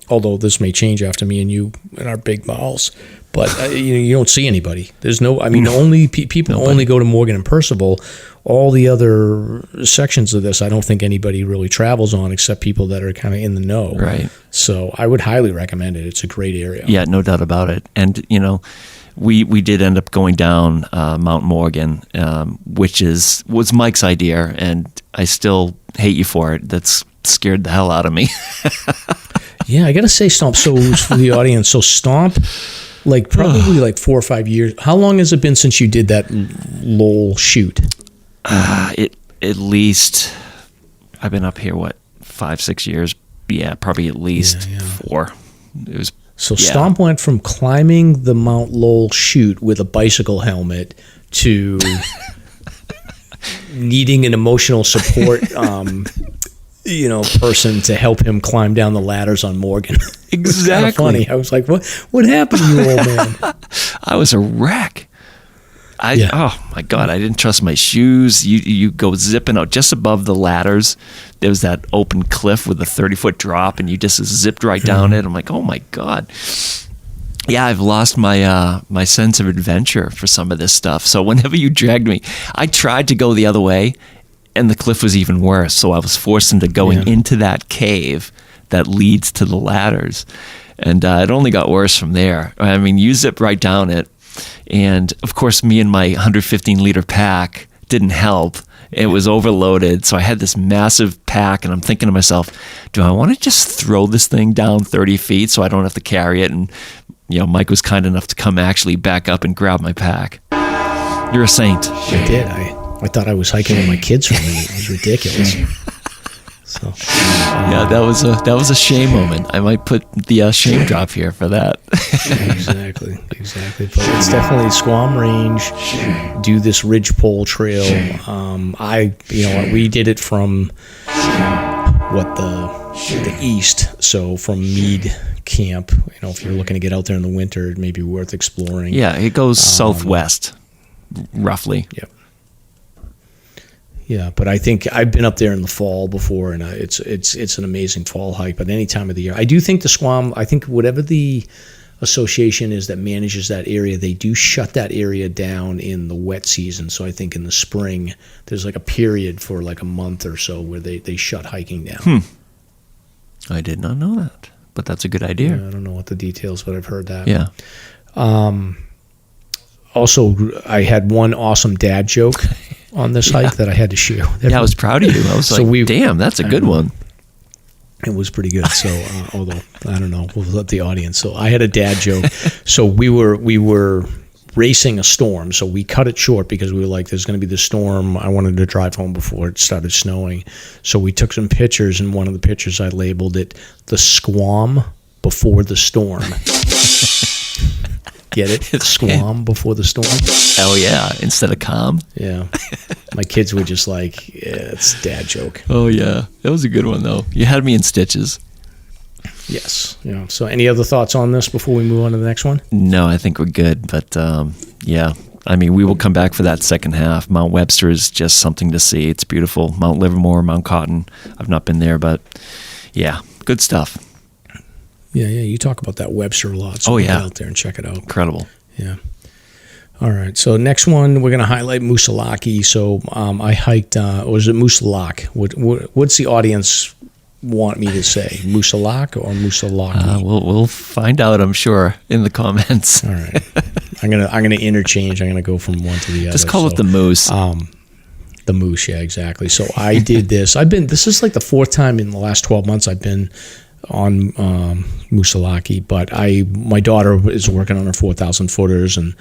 although this may change after me and you and our big balls, but you don't see anybody. There's no, only people only go to Morgan and Percival. All the other sections of this, I don't think anybody really travels on except people that are kind of in the know. Right. So I would highly recommend it. It's a great area. Yeah, no doubt about it. And, we did end up going down Mount Morgan, which was Mike's idea, and I still hate you for it. That's scared the hell out of me. Yeah, I got to say, Stomp, so for the audience, so Stomp, probably 4 or 5 years. How long has it been since you did that Lowell shoot? At least, I've been up here, 5, 6 years? Yeah, probably at least 4. It was Stomp went from climbing the Mount Lowell chute with a bicycle helmet to needing an emotional support person to help him climb down the ladders on Morgan. Exactly. Kind of funny. I was like, what happened to you, old man? I was a wreck. Oh my God, I didn't trust my shoes. You go zipping out just above the ladders. There was that open cliff with a 30-foot drop, and you just zipped right down it. I'm like, oh my God. Yeah, I've lost my sense of adventure for some of this stuff. So whenever you dragged me, I tried to go the other way, and the cliff was even worse. So I was forced into going into that cave that leads to the ladders. And it only got worse from there. I mean, you zipped right down it. And, of course, me and my 115-liter pack didn't help. It was overloaded. So I had this massive pack, and I'm thinking to myself, do I want to just throw this thing down 30 feet so I don't have to carry it? And, Mike was kind enough to come actually back up and grab my pack. You're a saint. I did. I thought I was hiking with my kids for a minute. It was ridiculous. So, yeah, that was a shame moment. I might put the shame drop here for that. Exactly. But it's definitely Squam Range. Do this ridgepole trail. We did it from the east. So from Meade Camp. If you're looking to get out there in the winter, it may be worth exploring. Yeah, it goes southwest, roughly. Yep. Yeah, but I think I've been up there in the fall before, and it's an amazing fall hike. But any time of the year, I do think the Squam. I think whatever the association is that manages that area, they do shut that area down in the wet season. So I think in the spring, there's a period for a month or so where they shut hiking down. I did not know that, but that's a good idea. Yeah, I don't know what the details, but I've heard that. Yeah. Also, I had one awesome dad joke on this hike that I had to share. I was proud of you. I was damn, that's a good one. It was pretty good. So, although I don't know, we'll let the audience. So I had a dad joke. So we were racing a storm. So we cut it short because we were like, there's going to be this storm. I wanted to drive home before it started snowing. So we took some pictures, and one of the pictures I labeled it the Squam before the storm. Get it? Squam before the storm. Oh yeah, instead of calm. Yeah, my kids were just like, "Yeah, it's a dad joke." Oh yeah, that was a good one though. You had me in stitches. Yes. Yeah. So, any other thoughts on this before we move on to the next one? No, I think we're good. But yeah, I mean, we will come back for that second half. Mount Webster is just something to see. It's beautiful. Mount Livermore, Mount Cotton. I've not been there, but yeah, good stuff. Yeah, you talk about that Webster a lot. So get out there and check it out. Incredible. Yeah. All right. So next one, we're going to highlight Moosilauke. So I hiked, or is it Moosilauke? What's the audience want me to say? Moosilauke or Moosilauke? We'll find out, I'm sure, in the comments. All right. I'm gonna interchange. I'm gonna go from one to the other. Just call it the Moose. The Moose, yeah, exactly. So I did this. This is the fourth time in the last 12 months I've been on Moosilauke, but my daughter is working on her 4,000 footers, and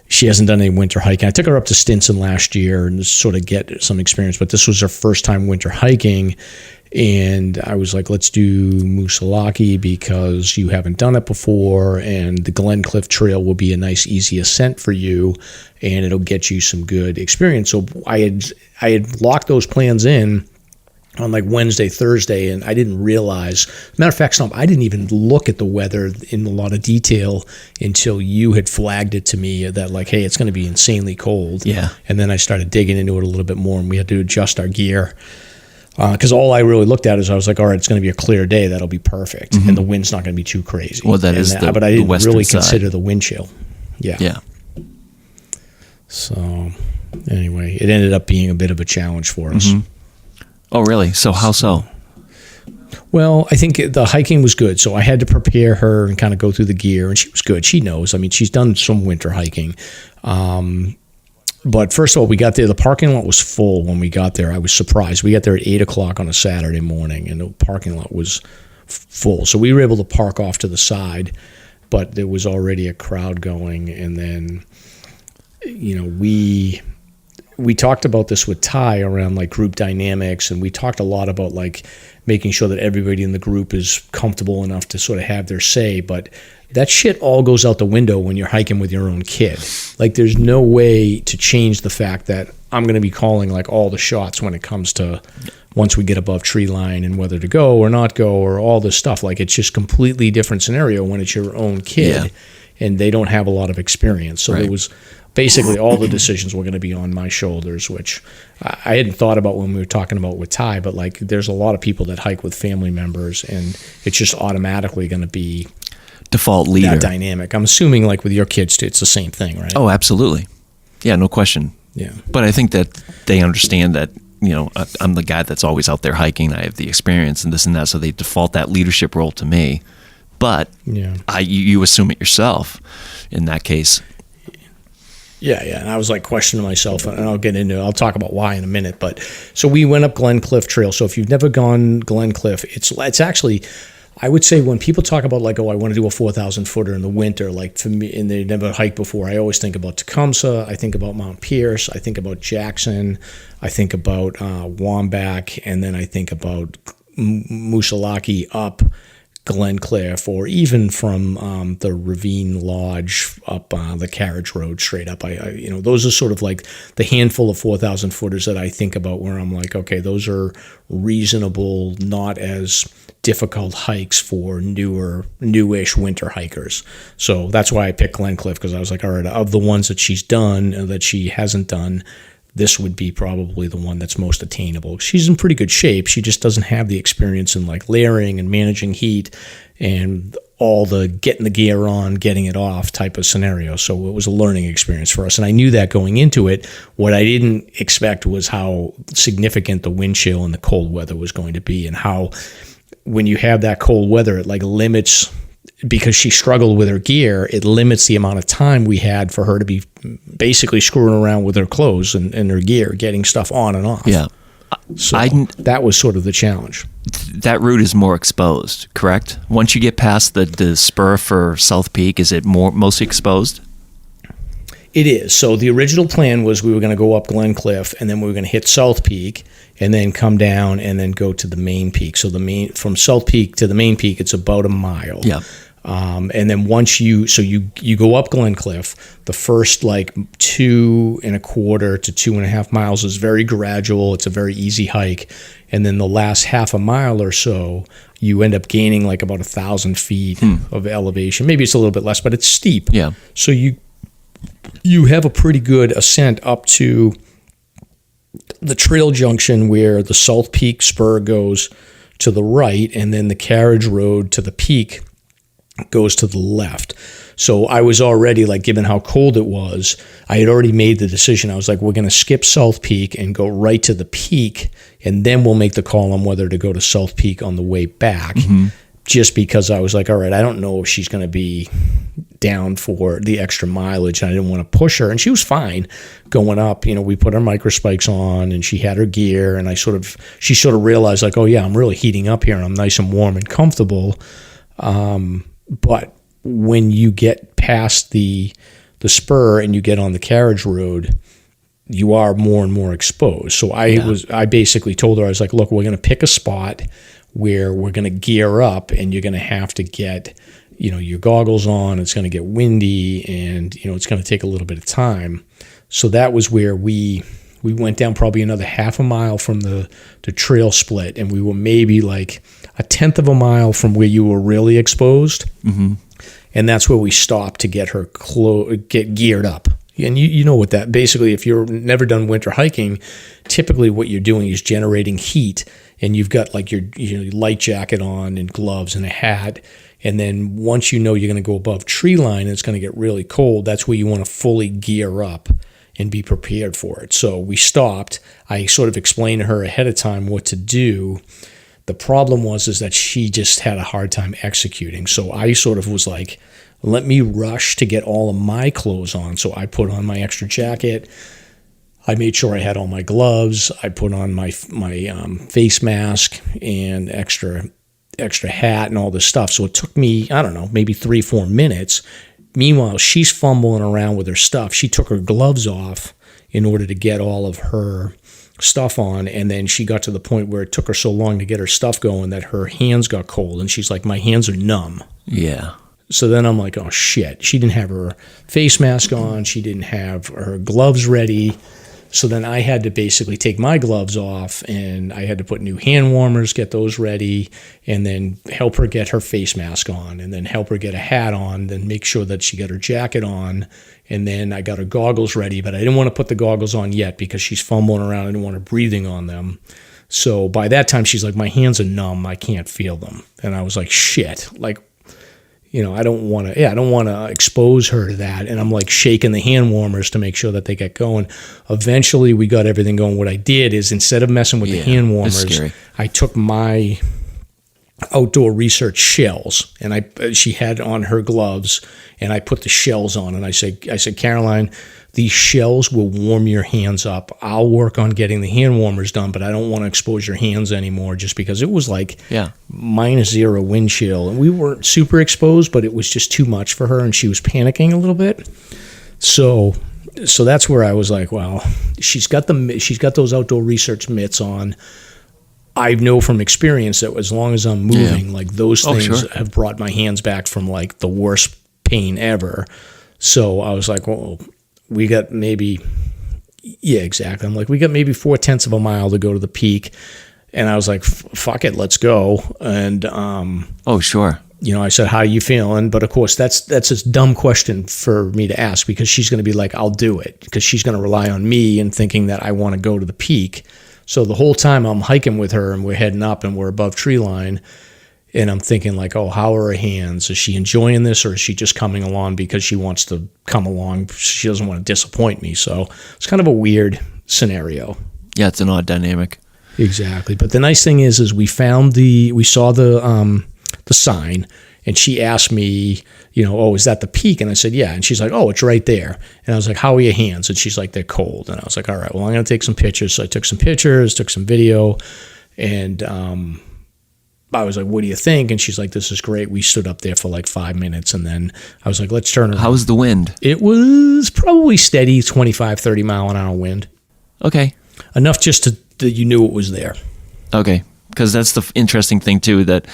she hasn't done any winter hiking. I took her up to Stinson last year and just sort of get some experience, but this was her first time winter hiking, and I was like, let's do Moosilauke because you haven't done it before, and the Glen Cliff Trail will be a nice, easy ascent for you, and it'll get you some good experience. So I had locked those plans in on like Wednesday, Thursday, and I didn't realize. Matter of fact, I didn't even look at the weather in a lot of detail until you had flagged it to me that like, hey, it's going to be insanely cold. Yeah. And then I started digging into it a little bit more, and we had to adjust our gear. Because all I really looked at is I was like, all right, it's going to be a clear day. That'll be perfect. And the wind's not going to be too crazy. Well, but I didn't really side. Consider the wind chill. Yeah. Yeah. So anyway, it ended up being a bit of a challenge for us. Oh, really? So how so? Well, I think the hiking was good. So I had to prepare her and kind of go through the gear, and she was good. She knows. I mean, she's done some winter hiking. But first of all, we got there. The parking lot was full when we got there. I was surprised. We got there at 8 o'clock on a Saturday morning, and the parking lot was full. So we were able to park off to the side, but there was already a crowd going. And then, we talked about this with Ty around like group dynamics, and we talked a lot about like making sure that everybody in the group is comfortable enough to sort of have their say. But that shit all goes out the window when you're hiking with your own kid. Like there's no way to change the fact that I'm going to be calling like all the shots when it comes to once we get above tree line and whether to go or not go or all this stuff. Like it's just completely different scenario when it's your own kid and they don't have a lot of experience. So there was basically all the decisions were going to be on my shoulders, which I hadn't thought about when we were talking about with Ty, but like there's a lot of people that hike with family members, and it's just automatically going to be default leader. That dynamic. I'm assuming like with your kids too, it's the same thing, right? Oh, absolutely. Yeah, no question. Yeah. But I think that they understand that, I'm the guy that's always out there hiking. I have the experience and this and that, so they default that leadership role to me. But you assume it yourself in that case. Yeah, and I was like questioning myself, and I'll talk about why in a minute. But so we went up Glen Cliff Trail. So if you've never gone Glen Cliff, it's actually, I would say when people talk about like, oh, I want to do a 4,000 footer in the winter, like for me, and they never hiked before, I always think about Tecumseh, I think about Mount Pierce, I think about Jackson, I think about Wambach, and then I think about Moosilauke up Glen Cliff, or even from the Ravine Lodge up the carriage road straight up. Those are sort of like the handful of 4,000 footers that I think about where I'm like, okay, those are reasonable, not as difficult hikes for newish winter hikers. So that's why I picked Glen Cliff, because I was like, all right, of the ones that she's done that she hasn't done, this would be probably the one that's most attainable. She's in pretty good shape. She just doesn't have the experience in like layering and managing heat and all the getting the gear on, getting it off type of scenario. So it was a learning experience for us. And I knew that going into it. What I didn't expect was how significant the wind chill and the cold weather was going to be, and how when you have that cold weather, it like limits, because she struggled with her gear, it limits the amount of time we had for her to be basically screwing around with her clothes and her gear, getting stuff on and off. Yeah. So that was sort of the challenge. That route is more exposed, correct? Once you get past the spur for South Peak, is it mostly exposed? It is. So the original plan was we were going to go up Glen Cliff, and then we were going to hit South Peak, and then come down and then go to the main peak. So from South Peak to the main peak, it's about a mile. Yeah. And then once you go up Glen Cliff, the first like 2.25 to 2.5 miles is very gradual. It's a very easy hike. And then the last half a mile or so, you end up gaining like about 1,000 feet of elevation. Maybe it's a little bit less, but it's steep. Yeah. So you have a pretty good ascent up to the trail junction where the South Peak spur goes to the right, and then the carriage road to the peak goes to the left. So I was already like, given how cold it was, I had already made the decision. I was like, we're going to skip South Peak and go right to the peak, and then we'll make the call on whether to go to South Peak on the way back. Just because I was like, all right, I don't know if she's going to be down for the extra mileage, and I didn't want to push her. And she was fine going up. We put our micro spikes on, and she had her gear, and she sort of realized like, oh yeah, I'm really heating up here, and I'm nice and warm and comfortable. But when you get past the spur and you get on the carriage road, you are more and more exposed. So I basically told her, I was like, look, we're going to pick a spot where we're going to gear up, and you're going to have to get, your goggles on. It's going to get windy, and, it's going to take a little bit of time. So that was where we We went down probably another half a mile from the trail split, and we were maybe like a tenth of a mile from where you were really exposed. Mm-hmm. And that's where we stopped to get her get geared up. And you know what that, basically, if you've never done winter hiking, typically what you're doing is generating heat, and you've got like your light jacket on and gloves and a hat. And then once you know you're going to go above tree line and it's going to get really cold, that's where you want to fully gear up and be prepared for it. So we stopped. I sort of explained to her ahead of time what to do. The problem was that she just had a hard time executing. So I sort of was like, let me rush to get all of my clothes on. So I put on my extra jacket. I made sure I had all my gloves. I put on my face mask and extra hat and all this stuff. So it took me, I don't know, maybe 3-4 minutes. Meanwhile, she's fumbling around with her stuff. She took her gloves off in order to get all of her stuff on, and then she got to the point where it took her so long to get her stuff going that her hands got cold, and she's like, my hands are numb. Yeah. So then I'm like, oh shit. She didn't have her face mask on. She didn't have her gloves ready. So then I had to basically take my gloves off, and I had to put new hand warmers, get those ready, and then help her get her face mask on, and then help her get a hat on, then make sure that she got her jacket on, and then I got her goggles ready, but I didn't want to put the goggles on yet because she's fumbling around. I didn't want her breathing on them. So by that time, she's like, my hands are numb. I can't feel them. And I was like, shit, like, I don't want to expose her to that. And I'm like shaking the hand warmers to make sure that they get going. Eventually we got everything going. What I did is, instead of messing with the hand warmers, I took my outdoor research shells, and she had on her gloves, and I put the shells on, and I said, Caroline, these shells will warm your hands up. I'll work on getting the hand warmers done, but I don't want to expose your hands anymore, just because it was like -0 wind chill, and we weren't super exposed, but it was just too much for her, and she was panicking a little bit. So that's where I was like, well, she's got those outdoor research mitts on. I know from experience that as long as I'm moving, like those things have brought my hands back from like the worst pain ever. So I was like, well, we got maybe, exactly. I'm like, we got maybe 4/10 of a mile to go to the peak. And I was like, fuck it, let's go. And, I said, how are you feeling? But of course, that's a dumb question for me to ask, because she's going to be like, I'll do it, because she's going to rely on me and thinking that I want to go to the peak. So the whole time I'm hiking with her and we're heading up and we're above tree line, and I'm thinking like, oh, how are her hands? Is she enjoying this, or is she just coming along because she wants to come along? She doesn't want to disappoint me. So it's kind of a weird scenario. Yeah, it's an odd dynamic. Exactly. But the nice thing is we saw the sign, and she asked me, is that the peak? And I said, yeah. And she's like, oh, it's right there. And I was like, how are your hands? And she's like, they're cold. And I was like, all right, well, I'm going to take some pictures. So I took some pictures, took some video, and I was like, what do you think? And she's like, this is great. We stood up there for like 5 minutes, and then I was like, let's turn around. How was the wind? It was probably steady 25, 30 mile an hour wind. Okay. Enough just that you knew it was there. Okay. Because that's the interesting thing too, that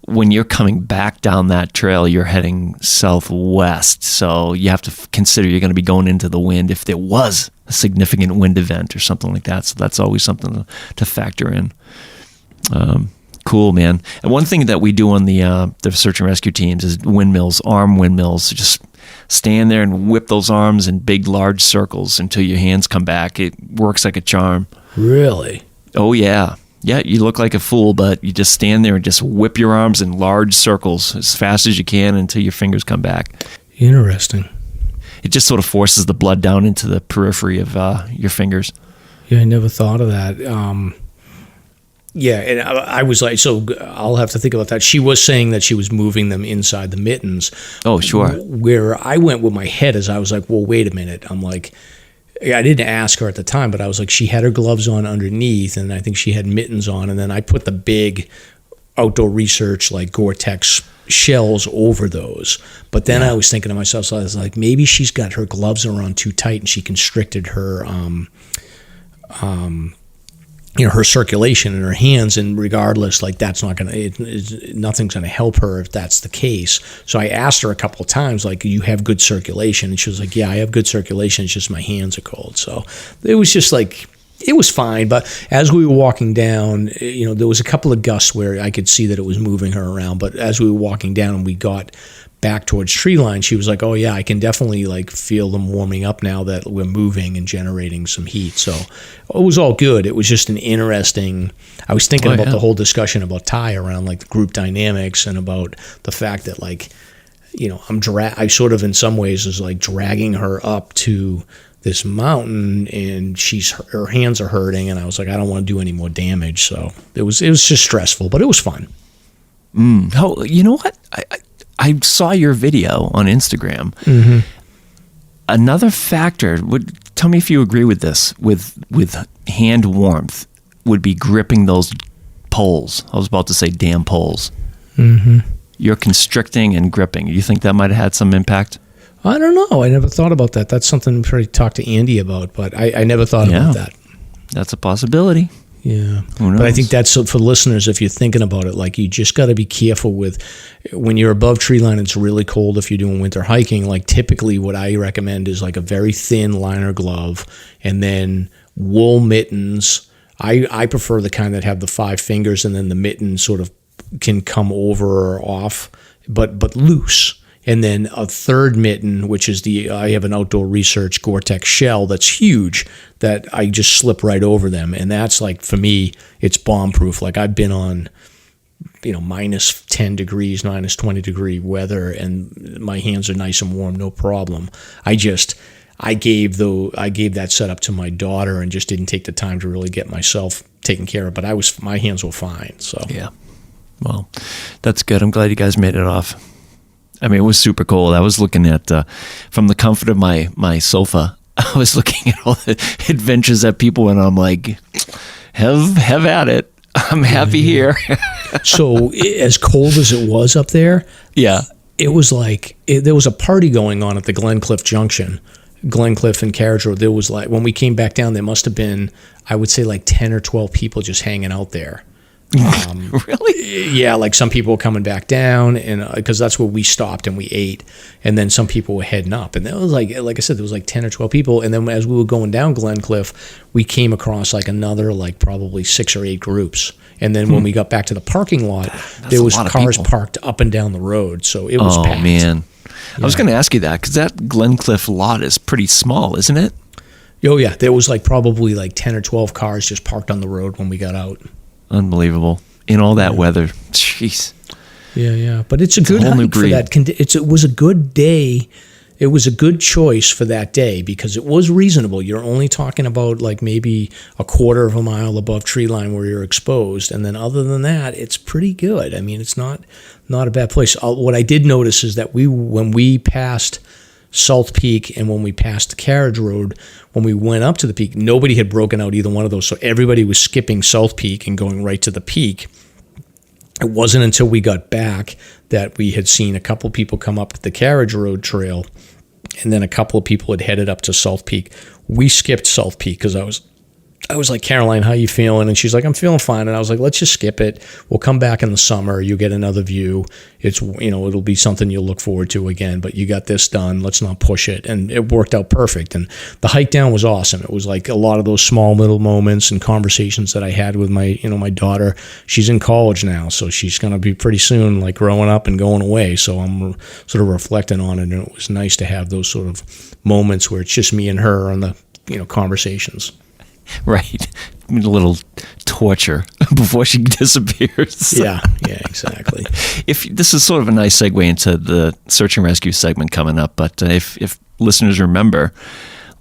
when you're coming back down that trail, you're heading southwest. So you have to consider you're going to be going into the wind if there was a significant wind event or something like that. So that's always something to factor in. Cool, man. And one thing that we do on the search and rescue teams is windmills, arm windmills. Just stand there and whip those arms in big, large circles until your hands come back. It works like a charm. Really? Oh, yeah. Yeah, you look like a fool, but you just stand there and just whip your arms in large circles as fast as you can until your fingers come back. Interesting. It just sort of forces the blood down into the periphery of your fingers. Yeah, I never thought of that. Yeah, and I was like, so I'll have to think about that. She was saying that she was moving them inside the mittens. Oh, sure. Where I went with my head is I was like, well, wait a minute. I'm like, I didn't ask her at the time, but I was like, she had her gloves on underneath, and I think she had mittens on, and then I put the big outdoor research like Gore-Tex shells over those. But then I was thinking to myself, so I was like, maybe she's got her gloves are on too tight, and she constricted her her circulation in her hands, and regardless, like that's not nothing's gonna help her if that's the case. So I asked her a couple of times, like, you have good circulation? And she was like, yeah, I have good circulation, it's just my hands are cold. So it was just like, it was fine. But as we were walking down, there was a couple of gusts where I could see that it was moving her around. But as we were walking down and we got back towards tree line, she was like, oh yeah, I can definitely like feel them warming up now that we're moving and generating some heat. So it was all good. It was just an interesting, I was thinking about the whole discussion about Ty around like the group dynamics and about the fact that like, I sort of in some ways was like dragging her up to this mountain, and her hands are hurting, and I was like, I don't want to do any more damage. So it was just stressful, but it was fun. Oh, you know what? I saw your video on Instagram. Mm-hmm. Another factor, tell me if you agree with this, with hand warmth, would be gripping those poles. I was about to say damn poles. Mm-hmm. You're constricting and gripping. You think that might have had some impact? I don't know. I never thought about that. That's something to talk to Andy about, but I never thought about that. That's a possibility. Yeah. Who knows? But I think that's for listeners, if you're thinking about it, like you just got to be careful with when you're above tree line, it's really cold if you're doing winter hiking. Like typically what I recommend is like a very thin liner glove and then wool mittens. I prefer the kind that have the 5 fingers and then the mitten sort of can come over or off, but loose. And then a third mitten, which is I have an Outdoor Research Gore-Tex shell that's huge that I just slip right over them. And that's like, for me, it's bomb-proof. Like I've been on, minus 10 degrees, minus 20 degree weather, and my hands are nice and warm, no problem. I gave that setup to my daughter and just didn't take the time to really get myself taken care of. But my hands were fine. So yeah, well, that's good. I'm glad you guys made it off. I mean, it was super cold. I was looking at, from the comfort of my sofa, I was looking at all the adventures that people went on. I'm like, have at it. I'm happy here. So as cold as it was up there, it was like, there was a party going on at the Glencliff Junction, Glencliff and Carriage Road. There was like, when we came back down, there must have been, I would say like 10 or 12 people just hanging out there. Really? Yeah, like some people were coming back down, and because that's where we stopped and we ate, and then some people were heading up, and that was like I said, there was like 10 or 12 people, and then as we were going down Glencliff, we came across like another like probably 6 or 8 groups, and then when we got back to the parking lot, there was cars parked up and down the road, so it was packed. Oh man, yeah. I was going to ask you that because that Glencliff lot is pretty small, isn't it? Oh yeah, there was like probably like 10 or 12 cars just parked on the road when we got out. Unbelievable. In all that weather. Jeez. Yeah. But it's a good hike for that. It was a good day. It was a good choice for that day because it was reasonable. You're only talking about like maybe a quarter of a mile above tree line where you're exposed. And then other than that, it's pretty good. I mean, it's not a bad place. What I did notice is that when we passed South Peak and when we passed the Carriage Road, when we went up to the peak, nobody had broken out either one of those. So everybody was skipping South Peak and going right to the peak. It wasn't until we got back that we had seen a couple people come up the Carriage Road trail, and then a couple of people had headed up to South Peak. We skipped South Peak because I was like, Caroline, how you feeling? And she's like, I'm feeling fine. And I was like, let's just skip it. We'll come back in the summer. You'll get another view. It's, it'll be something you'll look forward to again, but you got this done. Let's not push it. And it worked out perfect. And the hike down was awesome. It was like a lot of those small little moments and conversations that I had with my daughter. She's in college now, so she's going to be pretty soon like growing up and going away. So I'm sort of reflecting on it. And it was nice to have those sort of moments where it's just me and her on the, conversations. Right. A little torture before she disappears. Yeah, exactly. If this is sort of a nice segue into the search and rescue segment coming up, but if listeners remember,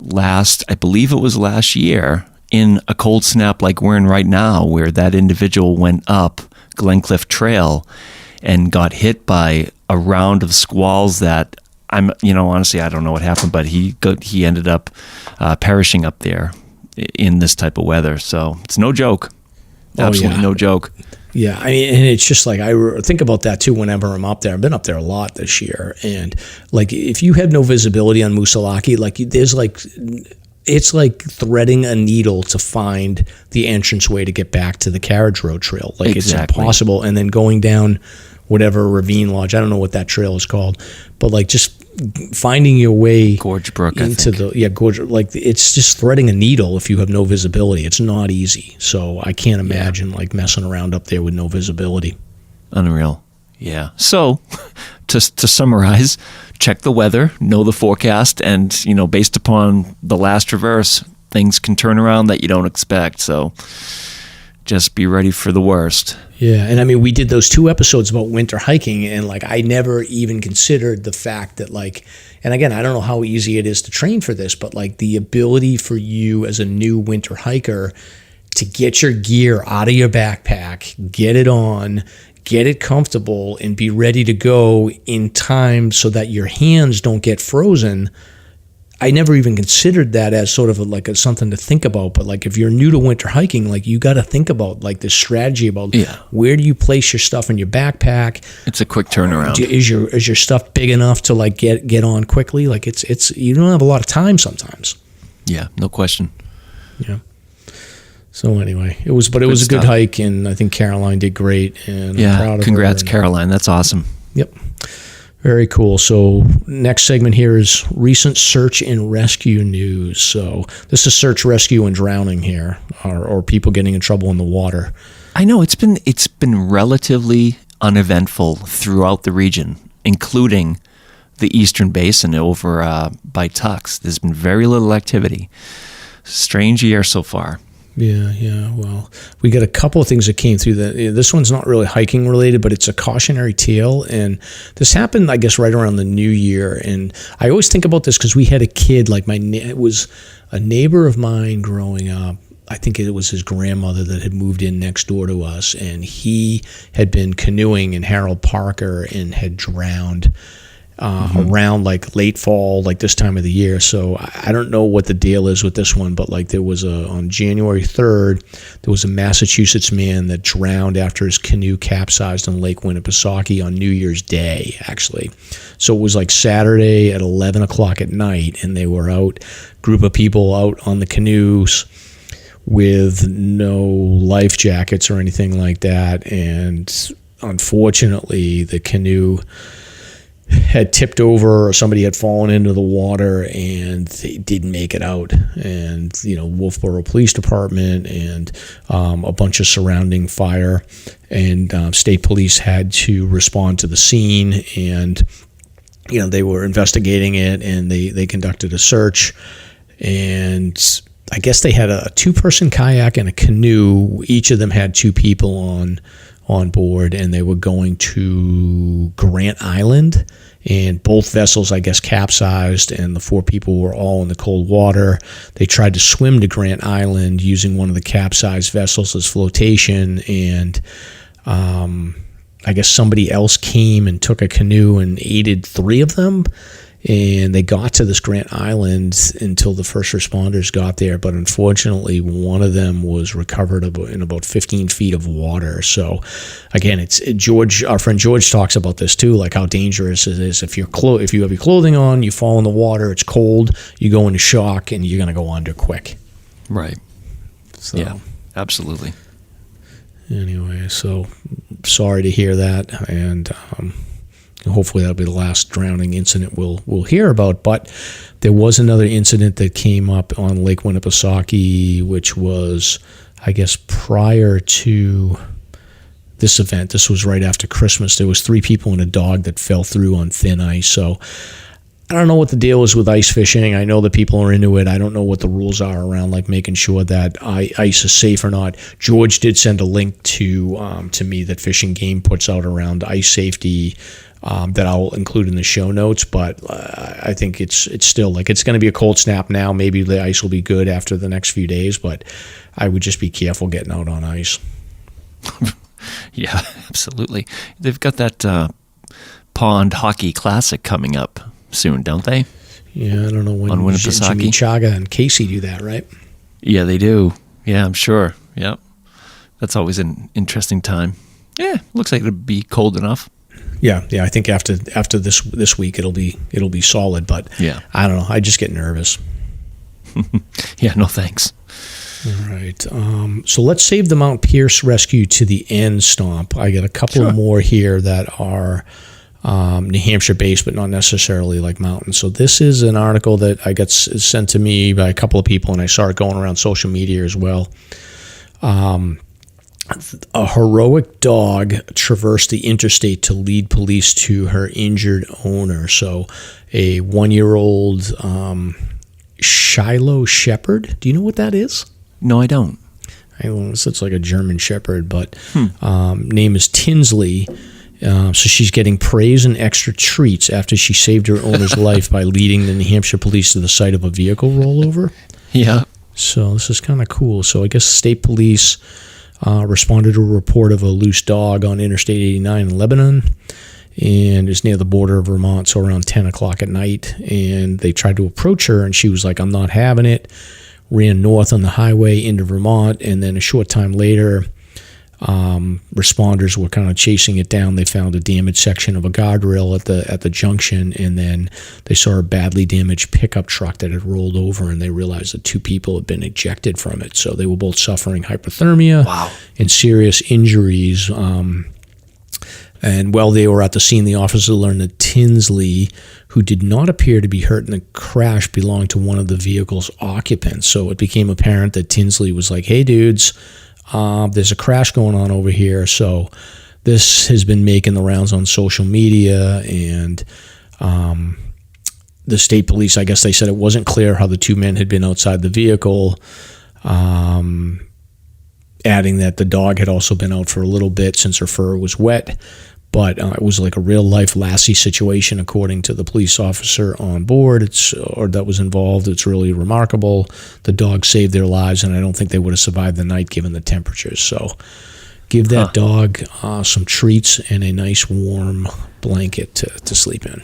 I believe it was last year, in a cold snap like we're in right now, where that individual went up Glencliff Trail and got hit by a round of squalls that honestly, I don't know what happened, but he ended up perishing up there in this type of weather. So it's no joke. Absolutely no joke. Yeah, and it's just like I think about that too whenever I'm up there. I've been up there a lot this year, and like if you have no visibility on Moosilauke, like there's like it's like threading a needle to find the entranceway to get back to the carriage road trail. Like It's impossible. And then going down whatever ravine lodge, I don't know what that trail is called, but like just finding your way Gorge Brook into Gorge, like it's just threading a needle if you have no visibility. It's not easy. So I can't imagine like messing around up there with no visibility. Unreal. Yeah. So to summarize, check the weather, know the forecast, and based upon the last traverse, things can turn around that you don't expect. So just be ready for the worst. Yeah, and I mean, we did those 2 episodes about winter hiking, and like I never even considered the fact that like, and again, I don't know how easy it is to train for this, but like the ability for you as a new winter hiker to get your gear out of your backpack, get it on, get it comfortable, and be ready to go in time so that your hands don't get frozen. I never even considered that as sort of something to think about. But like if you're new to winter hiking, like you got to think about like this strategy about where do you place your stuff in your backpack. It's a quick turnaround. Is your stuff big enough to like get on quickly? Like it's you don't have a lot of time sometimes. Yeah, no question. Yeah. So anyway, it was a good hike, and I think Caroline did great. And I'm proud of congrats, her. Caroline. That's awesome. Yep. Very cool. So next segment here is recent search and rescue news. So this is search, rescue, and drowning here, or people getting in trouble in the water. I know it's been relatively uneventful throughout the region, including the Eastern Basin over by Tux. There's been very little activity. Strange year so far. Yeah. Well, we got a couple of things that came through. This one's not really hiking related, but it's a cautionary tale. And this happened, I guess, right around the New Year. And I always think about this because we had a kid, like it was a neighbor of mine growing up. I think it was his grandmother that had moved in next door to us, and he had been canoeing in Harold Parker and had drowned around like late fall, like this time of the year. So I don't know what the deal is with this one, but like there was on January 3rd, there was a Massachusetts man that drowned after his canoe capsized on Lake Winnipesaukee on New Year's Day, actually. So it was like Saturday at 11 o'clock at night, and they were group of people out on the canoes with no life jackets or anything like that. And unfortunately, the canoe had tipped over, or somebody had fallen into the water, and they didn't make it out. And Wolfboro Police Department and a bunch of surrounding fire and state police had to respond to the scene, and they were investigating it, and they conducted a search. And I guess they had a 2-person kayak and a canoe. Each of them had 2 people on board, and they were going to Grant Island, and both vessels, I guess, capsized, and the 4 people were all in the cold water. They tried to swim to Grant Island using one of the capsized vessels as flotation, and I guess somebody else came and took a canoe and aided 3 of them. And they got to this Grant Island until the first responders got there. But unfortunately, one of them was recovered in about 15 feet of water. So again, our friend George talks about this too, like how dangerous it is. If you have your clothing on, you fall in the water, it's cold, you go into shock, and you're going to go under quick. Right. So, yeah, absolutely. Anyway, so sorry to hear that. And, hopefully that'll be the last drowning incident we'll hear about. But there was another incident that came up on Lake Winnipesaukee, which was, I guess, prior to this event. This was right after Christmas. There was 3 people and a dog that fell through on thin ice. So I don't know what the deal is with ice fishing. I know that people are into it. I don't know what the rules are around like making sure that ice is safe or not. George did send a link to me that Fish and Game puts out around ice safety, that I'll include in the show notes. But I think it's still like it's going to be a cold snap now. Maybe the ice will be good after the next few days, but I would just be careful getting out on ice. Yeah, absolutely. They've got that Pond Hockey Classic coming up soon, don't they? Yeah, I don't know when. On Winnipesaukee. Jimmy Chaga and Casey do that, right? Yeah, they do. Yeah, I'm sure. Yep. That's always an interesting time. Yeah, looks like it'll be cold enough. Yeah. I think after this week it'll be solid, but yeah. I don't know. I just get nervous. Yeah, no thanks. All right. So let's save the Mount Pierce rescue to the end, Stomp. I got a couple more here that are New Hampshire based, but not necessarily like mountains. So this is an article that I got sent to me by a couple of people, and I saw it going around social media as well. A heroic dog traversed the interstate to lead police to her injured owner. So a 1-year-old Shiloh Shepherd. Do you know what that is? No, I don't. It's like a German Shepherd, but name is Tinsley. So she's getting praise and extra treats after she saved her owner's life by leading the New Hampshire police to the site of a vehicle rollover. Yeah. So this is kind of cool. So I guess state police responded to a report of a loose dog on Interstate 89 in Lebanon, and it's near the border of Vermont, so around 10 o'clock at night. And they tried to approach her, and she was like, I'm not having it. Ran north on the highway into Vermont, and then a short time later, responders were kind of chasing it down. They found a damaged section of a guardrail at the junction, and then they saw a badly damaged pickup truck that had rolled over, and they realized that 2 people had been ejected from it. So they were both suffering hypothermia and serious injuries. And while they were at the scene, the officer learned that Tinsley, who did not appear to be hurt in the crash, belonged to one of the vehicle's occupants. So it became apparent that Tinsley was like, hey, dudes, there's a crash going on over here. So this has been making the rounds on social media, and the state police, I guess they said it wasn't clear how the 2 men had been outside the vehicle, adding that the dog had also been out for a little bit since her fur was wet. But it was like a real-life Lassie situation, according to the police officer on board that was involved. It's really remarkable. The dog saved their lives, and I don't think they would have survived the night given the temperatures. So give that dog some treats and a nice warm blanket to sleep in.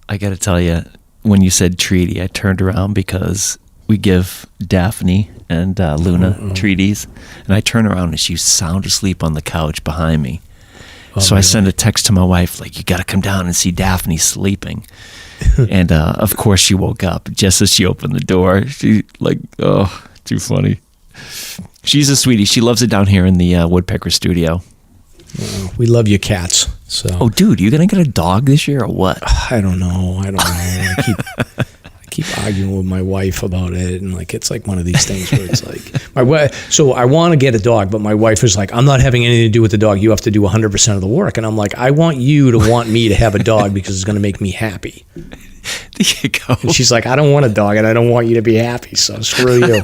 I got to tell you, when you said treaty, I turned around because we give Daphne and Luna treaties, and I turned around and she was sound asleep on the couch behind me. So I sent a text to my wife, like, you got to come down and see Daphne sleeping. And, of course, she woke up just as she opened the door. She, like, oh, too funny. She's a sweetie. She loves it down here in the Woodpecker studio. We love your cats. So. Oh, dude, you going to get a dog this year or what? I don't know. I keep arguing with my wife about it, and like it's like one of these things where it's like my wife. So I want to get a dog, but my wife is like, I'm not having anything to do with the dog. You have to do 100% of the work, and I'm like, I want you to want me to have a dog because it's going to make me happy. There you go. And she's like, I don't want a dog, and I don't want you to be happy. So screw you.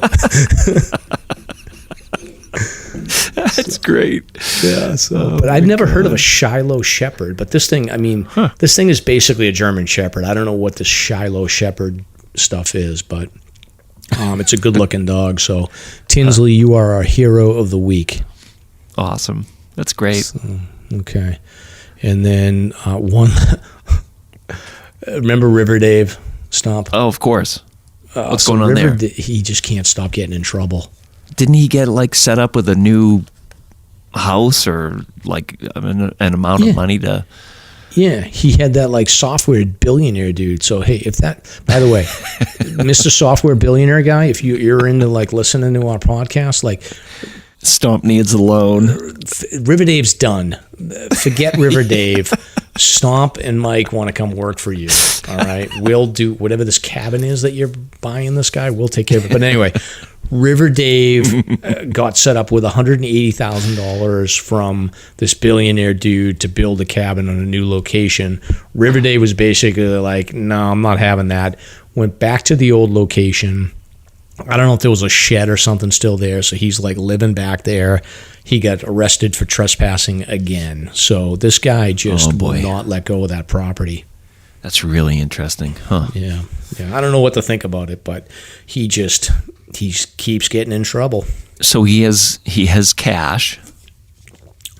That's great. Yeah. So, but I've never heard of a Shiloh Shepherd. But this thing, this thing is basically a German Shepherd. I don't know what this Shiloh Shepherd stuff is, but it's a good-looking dog. So, Tinsley, you are our hero of the week. Awesome. That's great. So, okay. And then one. Remember River Dave Stomp? Oh, of course. What's going on there? He just can't stop getting in trouble. Didn't he get like set up with a new house or like an amount of money to? Yeah, he had that like software billionaire dude. So hey, if that, by the way, Mr. Software Billionaire guy, if you're into like listening to our podcast, like Stomp needs a loan. River Dave's done. Forget River Dave. Stomp and Mike want to come work for you. All right, we'll do whatever this cabin is that you're buying. This guy, we'll take care of it. But anyway. River Dave got set up with $180,000 from this billionaire dude to build a cabin on a new location. River Dave was basically like, no, I'm not having that. Went back to the old location. I don't know if there was a shed or something still there, so he's like living back there. He got arrested for trespassing again. So this guy just will not let go of that property. That's really interesting, huh? Yeah. I don't know what to think about it, but he keeps getting in trouble. So he has cash.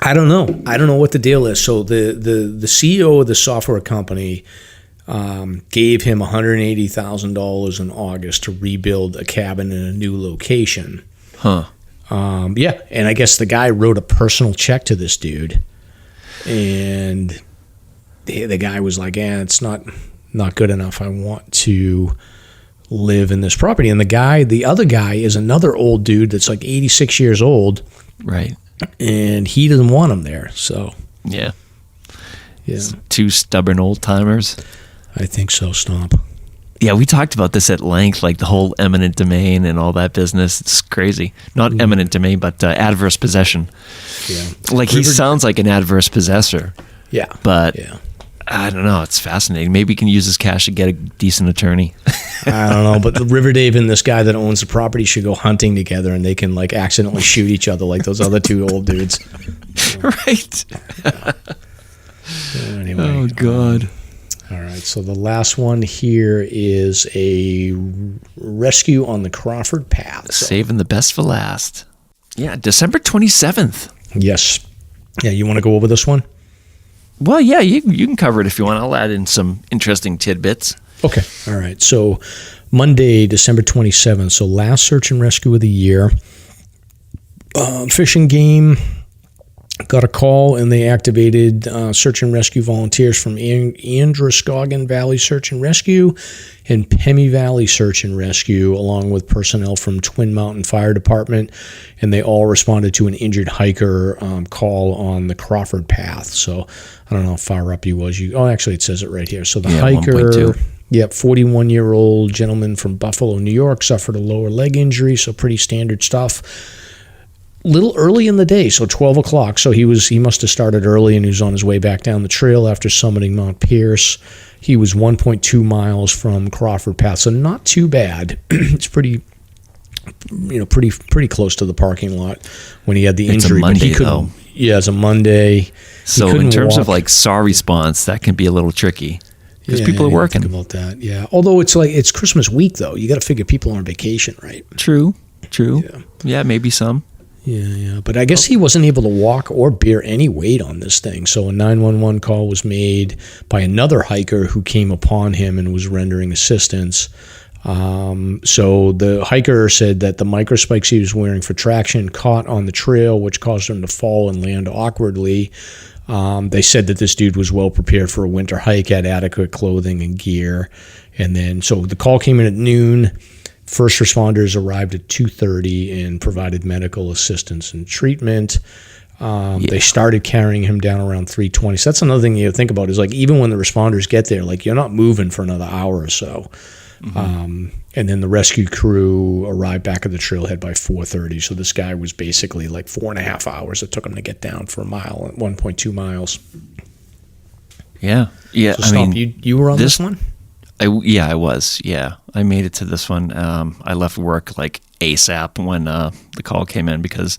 I don't know what the deal is. So the CEO of the software company gave him $180,000 in August to rebuild a cabin in a new location. Huh. Yeah, and I guess the guy wrote a personal check to this dude, and the guy was like, it's not good enough. I want to live in this property. And the other guy is another old dude that's like 86 years old. Right. And he doesn't want him there. So, yeah. Yeah. Two stubborn old timers. I think so, Stomp. Yeah, we talked about this at length, like the whole eminent domain and all that business. It's crazy. Not eminent domain, but adverse possession. Yeah. Like he sounds like an adverse possessor. Yeah. But I don't know. It's fascinating. Maybe he can use his cash to get a decent attorney. I don't know. But the River Dave and this guy that owns the property should go hunting together, and they can like accidentally shoot each other like those other two old dudes. Right. So anyway. Oh, God. All right, so the last one here is a rescue on the Crawford Path. So. Saving the best for last. Yeah, December 27th. Yes. Yeah, you want to go over this one? Well, yeah, you can cover it if you want. I'll add in some interesting tidbits. Okay. All right. So Monday, December 27th. So last search and rescue of the year. Fish and Game got a call, and they activated search and rescue volunteers from Androscoggin Valley Search and Rescue and Pemi Valley Search and Rescue, along with personnel from Twin Mountain Fire Department, and they all responded to an injured hiker call on the Crawford Path. So I don't know how far up he was. Actually, it says it right here. So the hiker, 1.2. 41-year-old gentleman from Buffalo, New York, suffered a lower leg injury, so pretty standard stuff. Little early in the day, so 12 o'clock. So he must have started early, and he was on his way back down the trail after summiting Mount Pierce. He was 1.2 miles from Crawford Path, so not too bad. It's pretty close to the parking lot when he had the injury. It's a Monday, but he couldn't, though. Yeah, it's a Monday. So in terms of like SAR response, that can be a little tricky because people are working. Think about that. Yeah, although it's Christmas week though. You got to figure people are on vacation, right? True. Yeah, maybe some. Yeah. But I guess he wasn't able to walk or bear any weight on this thing. So a 911 call was made by another hiker who came upon him and was rendering assistance. So the hiker said that the microspikes he was wearing for traction caught on the trail, which caused him to fall and land awkwardly. They said that this dude was well prepared for a winter hike, had adequate clothing and gear. And then, so the call came in at noon. First responders arrived at 2:30 and provided medical assistance and treatment. They started carrying him down around 3:20. So that's another thing you think about is like even when the responders get there, like you're not moving for another hour or so. Mm-hmm. And then the rescue crew arrived back at the trailhead by 4:30. So this guy was basically like 4.5 hours it took him to get down for a mile, 1.2 miles. Yeah. So Stomp, you were on this one? I was. Yeah, I made it to this one. I left work like ASAP when the call came in because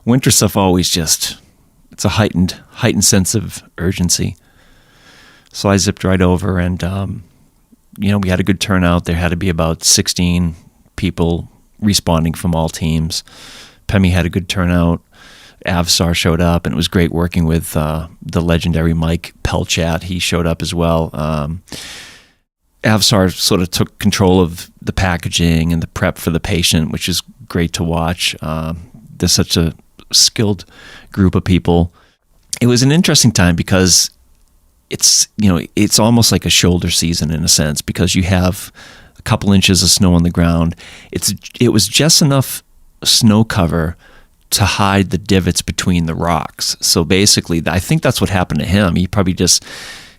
winter stuff always it's a heightened sense of urgency. So I zipped right over and, we had a good turnout. There had to be about 16 people responding from all teams. Pemi had a good turnout. Avsar showed up, and it was great working with the legendary Mike Pelchat. He showed up as well. Avsar sort of took control of the packaging and the prep for the patient, which is great to watch. There's such a skilled group of people. It was an interesting time because it's almost like a shoulder season in a sense because you have a couple inches of snow on the ground. It was just enough snow cover to hide the divots between the rocks. So basically, I think that's what happened to him. He probably just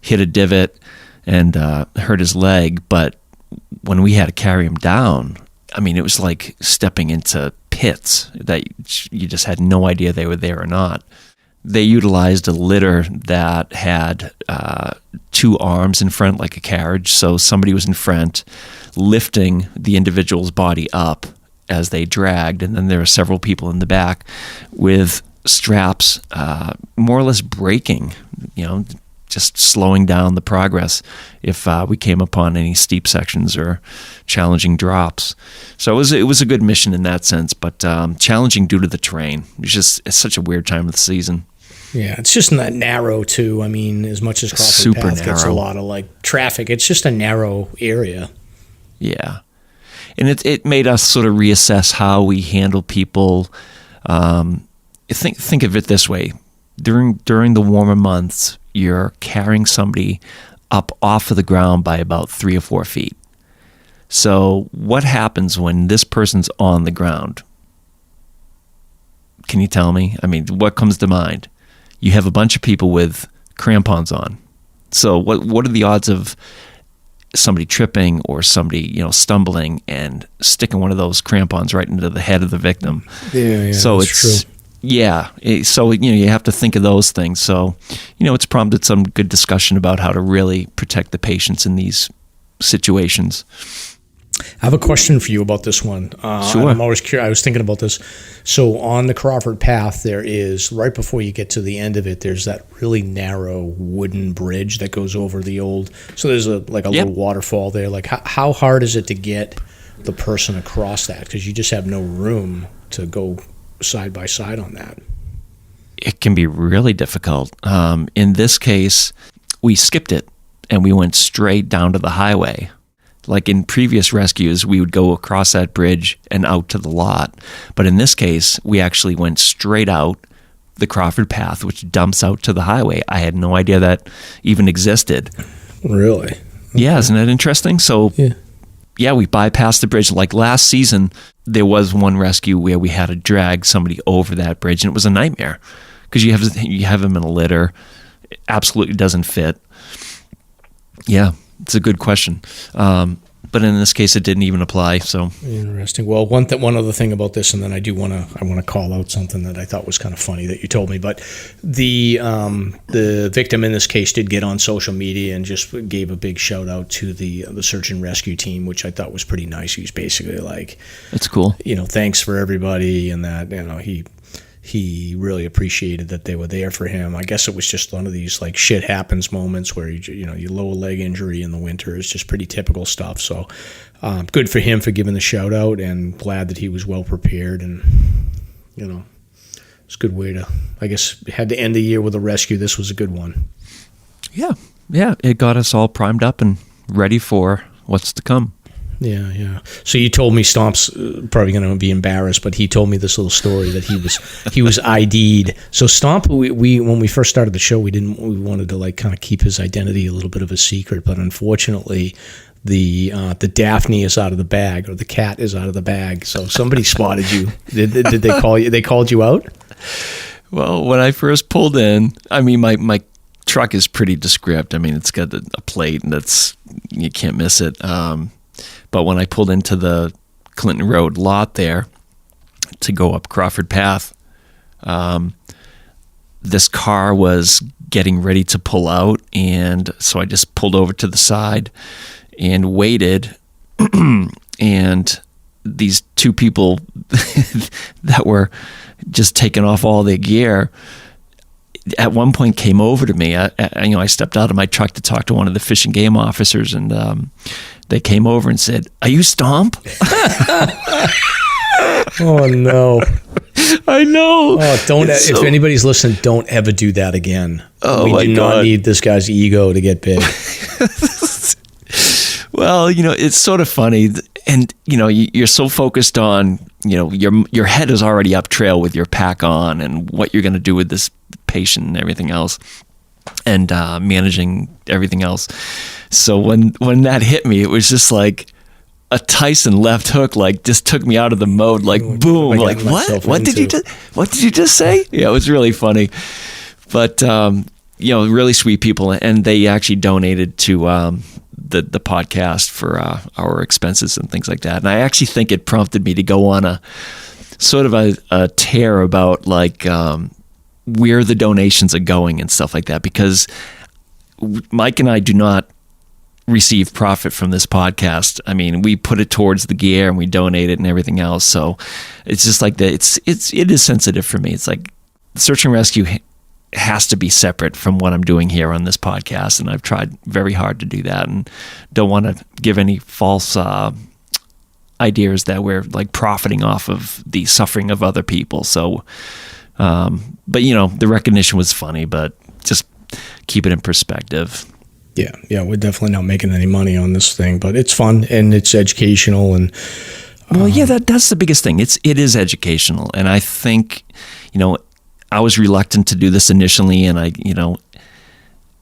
hit a divot and hurt his leg, but when we had to carry him down, I mean, it was like stepping into pits that you just had no idea they were there or not. They utilized a litter that had 2 arms in front, like a carriage, so somebody was in front lifting the individual's body up as they dragged, and then there were several people in the back with straps more or less braking, just slowing down the progress if we came upon any steep sections or challenging drops. So it was a good mission in that sense, but challenging due to the terrain. It's such a weird time of the season. Yeah, it's just not narrow too. I mean, as much as Crawford Path gets a lot of like traffic, it's just a narrow area. Yeah, and it made us sort of reassess how we handle people. Think of it this way: during the warmer months, you're carrying somebody up off of the ground by about 3 or 4 feet. So what happens when this person's on the ground? Can you tell me? I mean, what comes to mind? You have a bunch of people with crampons on. So what are the odds of somebody tripping or somebody, stumbling and sticking one of those crampons right into the head of the victim? Yeah, so that's it's true. Yeah. So, you have to think of those things. So, it's prompted some good discussion about how to really protect the patients in these situations. I have a question for you about this one. Sure. I'm always curious. I was thinking about this. So on the Crawford Path, there is, right before you get to the end of it, there's that really narrow wooden bridge that goes over the old. So there's a little waterfall there. Like, how hard is it to get the person across that? Because you just have no room to go side by side on that. It can be really difficult. In this case, we skipped it and we went straight down to the highway. Like in previous rescues, we would go across that bridge and out to the lot. But in this case, we actually went straight out the Crawford Path, which dumps out to the highway. I had no idea that even existed. Really? Okay. Yeah, isn't that interesting? So, yeah, we bypassed the bridge. Like last season, there was one rescue where we had to drag somebody over that bridge, and it was a nightmare because you have them in a litter. It absolutely doesn't fit. Yeah. It's a good question. But in this case, it didn't even apply. So interesting. Well, one other thing about this, and then I want to call out something that I thought was kind of funny that you told me. But the victim in this case did get on social media and just gave a big shout out to the search and rescue team, which I thought was pretty nice. He was basically like, "It's cool. Thanks for everybody," and that he really appreciated that they were there for him. I guess it was just one of these like shit happens moments where your lower leg injury in the winter is just pretty typical stuff. So good for him for giving the shout out, and glad that he was well prepared. And it's a good way to, I guess, had to end the year with a rescue. This was a good one. Yeah, it got us all primed up and ready for what's to come. Yeah. So you told me Stomp's probably going to be embarrassed, but he told me this little story that he was ID'd. So Stomp, we when we first started the show, we wanted to like kind of keep his identity a little bit of a secret, but unfortunately, the Daphne is out of the bag, or the cat is out of the bag. So somebody spotted you. Did they call you? They called you out? Well, when I first pulled in, I mean my truck is pretty descript. I mean, it's got a plate that's, you can't miss it. But when I pulled into the Clinton Road lot there to go up Crawford Path, this car was getting ready to pull out, and so I just pulled over to the side and waited, and these two people that were just taking off all their gear at one point came over to me. I stepped out of my truck to talk to one of the Fish and Game officers, and they came over and said, "Are you Stomp?" Oh no! I know. Oh, don't! If anybody's listening, don't ever do that again. Oh, we do not need this guy's ego to get big. Well, it's sort of funny, and you're so focused on, your head is already up trail with your pack on and what you're going to do with this patient and everything else, and managing everything else. So when that hit me, it was just like a Tyson left hook, like just took me out of the mode, like boom, like what? What did you just say? Yeah, it was really funny, but really sweet people, and they actually donated to the podcast for our expenses and things like that. And I actually think it prompted me to go on a sort of a tear about like where the donations are going and stuff like that, because Mike and I do not receive profit from this podcast. I mean, we put it towards the gear and we donate it and everything else. So it's just like that. It is sensitive for me. It's like search and rescue has to be separate from what I'm doing here on this podcast, and I've tried very hard to do that, and don't want to give any false ideas that we're like profiting off of the suffering of other people. So, but the recognition was funny, but just keep it in perspective. Yeah, we're definitely not making any money on this thing, but it's fun and it's educational, and well, yeah, that's the biggest thing. It is educational, and I think I was reluctant to do this initially, and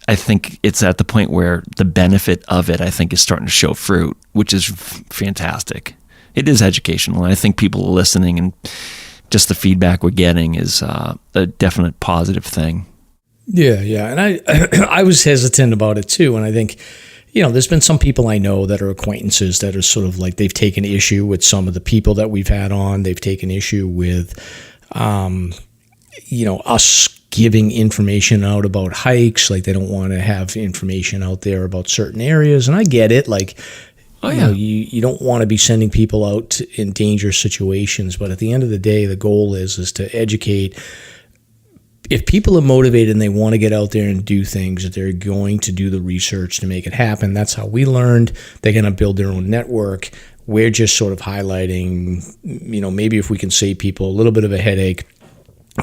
I think it's at the point where the benefit of it, I think, is starting to show fruit, which is fantastic. It is educational, and I think people are listening, and just the feedback we're getting is a definite positive thing. Yeah, and I was hesitant about it too, and I think, there's been some people I know that are acquaintances that are sort of like they've taken issue with some of the people that we've had on. They've taken issue with, us giving information out about hikes. Like they don't want to have information out there about certain areas, and I get it. Like, you don't want to be sending people out in dangerous situations, but at the end of the day, the goal is to educate. If people are motivated and they want to get out there and do things, that they're going to do the research to make it happen. That's how we learned. They're going to build their own network. We're just sort of highlighting, maybe if we can save people a little bit of a headache,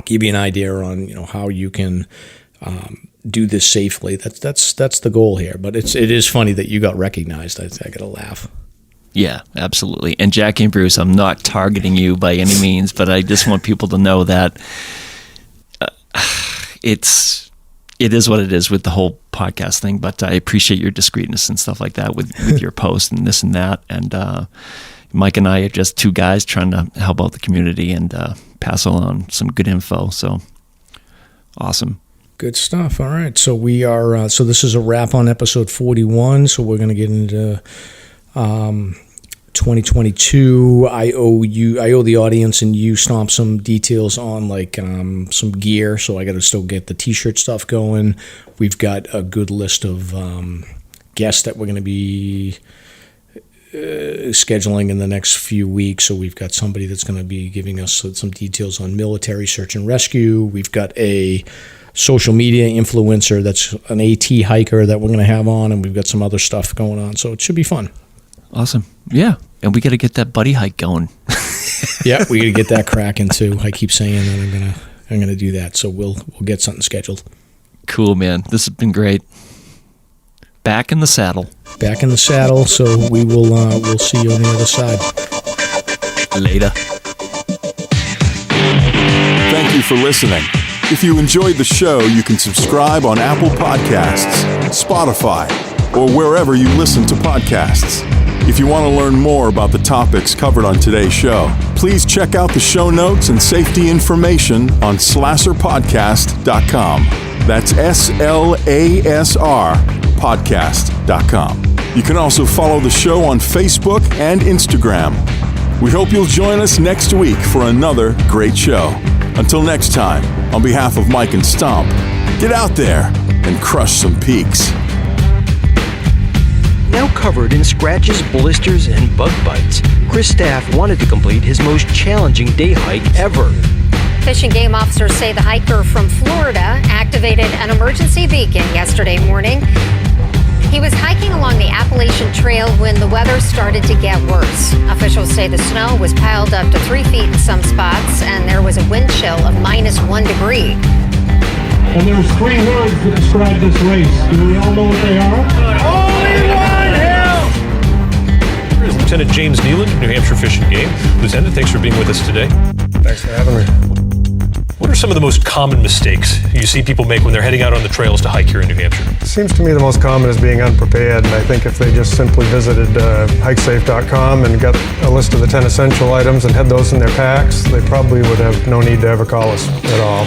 give you an idea on, how you can do this safely. That's the goal here. But it is funny that you got recognized. I got to laugh. Yeah, absolutely. And Jackie and Bruce, I'm not targeting you by any means, but I just want people to know that it is what it is with the whole podcast thing. But I appreciate your discreetness and stuff like that with your post and this and that. And Mike and I are just two guys trying to help out the community and pass along some good info. So awesome. Good stuff. All right. So we are, so this is a wrap on episode 41. So we're going to get into 2022. I owe the audience and you, Stomp, some details on like some gear. So I got to still get the t-shirt stuff going. We've got a good list of guests that we're going to be scheduling in the next few weeks. So we've got somebody that's going to be giving us some details on military search and rescue. We've got a social media influencer that's an AT hiker that we're going to have on, and we've got some other stuff going on. So it should be fun. Awesome. Yeah. And we got to get that buddy hike going. Yeah, we got to get that cracking too. I keep saying that I'm going to do that. So we'll get something scheduled. Cool, man. This has been great. Back in the saddle. Back in the saddle. So we will we'll see you on the other side. Later. Thank you for listening. If you enjoyed the show, you can subscribe on Apple Podcasts, Spotify, or wherever you listen to podcasts. If you want to learn more about the topics covered on today's show, please check out the show notes and safety information on SLASRpodcast.com. That's SLASR podcast.com. You can also follow the show on Facebook and Instagram. We hope you'll join us next week for another great show. Until next time, on behalf of Mike and Stomp, get out there and crush some peaks. Now covered in scratches, blisters, and bug bites, Chris Staff wanted to complete his most challenging day hike ever. Fish and Game officers say the hiker from Florida activated an emergency beacon yesterday morning. He was hiking along the Appalachian Trail when the weather started to get worse. Officials say the snow was piled up to 3 feet in some spots, and there was a wind chill of -1 degree. And there's 3 words that describe this race. Do we all know what they are? Only one hill! Here's Lieutenant James Nealon, New Hampshire Fish and Game. Lieutenant, thanks for being with us today. Thanks for having me. What are some of the most common mistakes you see people make when they're heading out on the trails to hike here in New Hampshire? It seems to me the most common is being unprepared, and I think if they just simply visited hikesafe.com and got a list of the 10 essential items and had those in their packs, they probably would have no need to ever call us at all.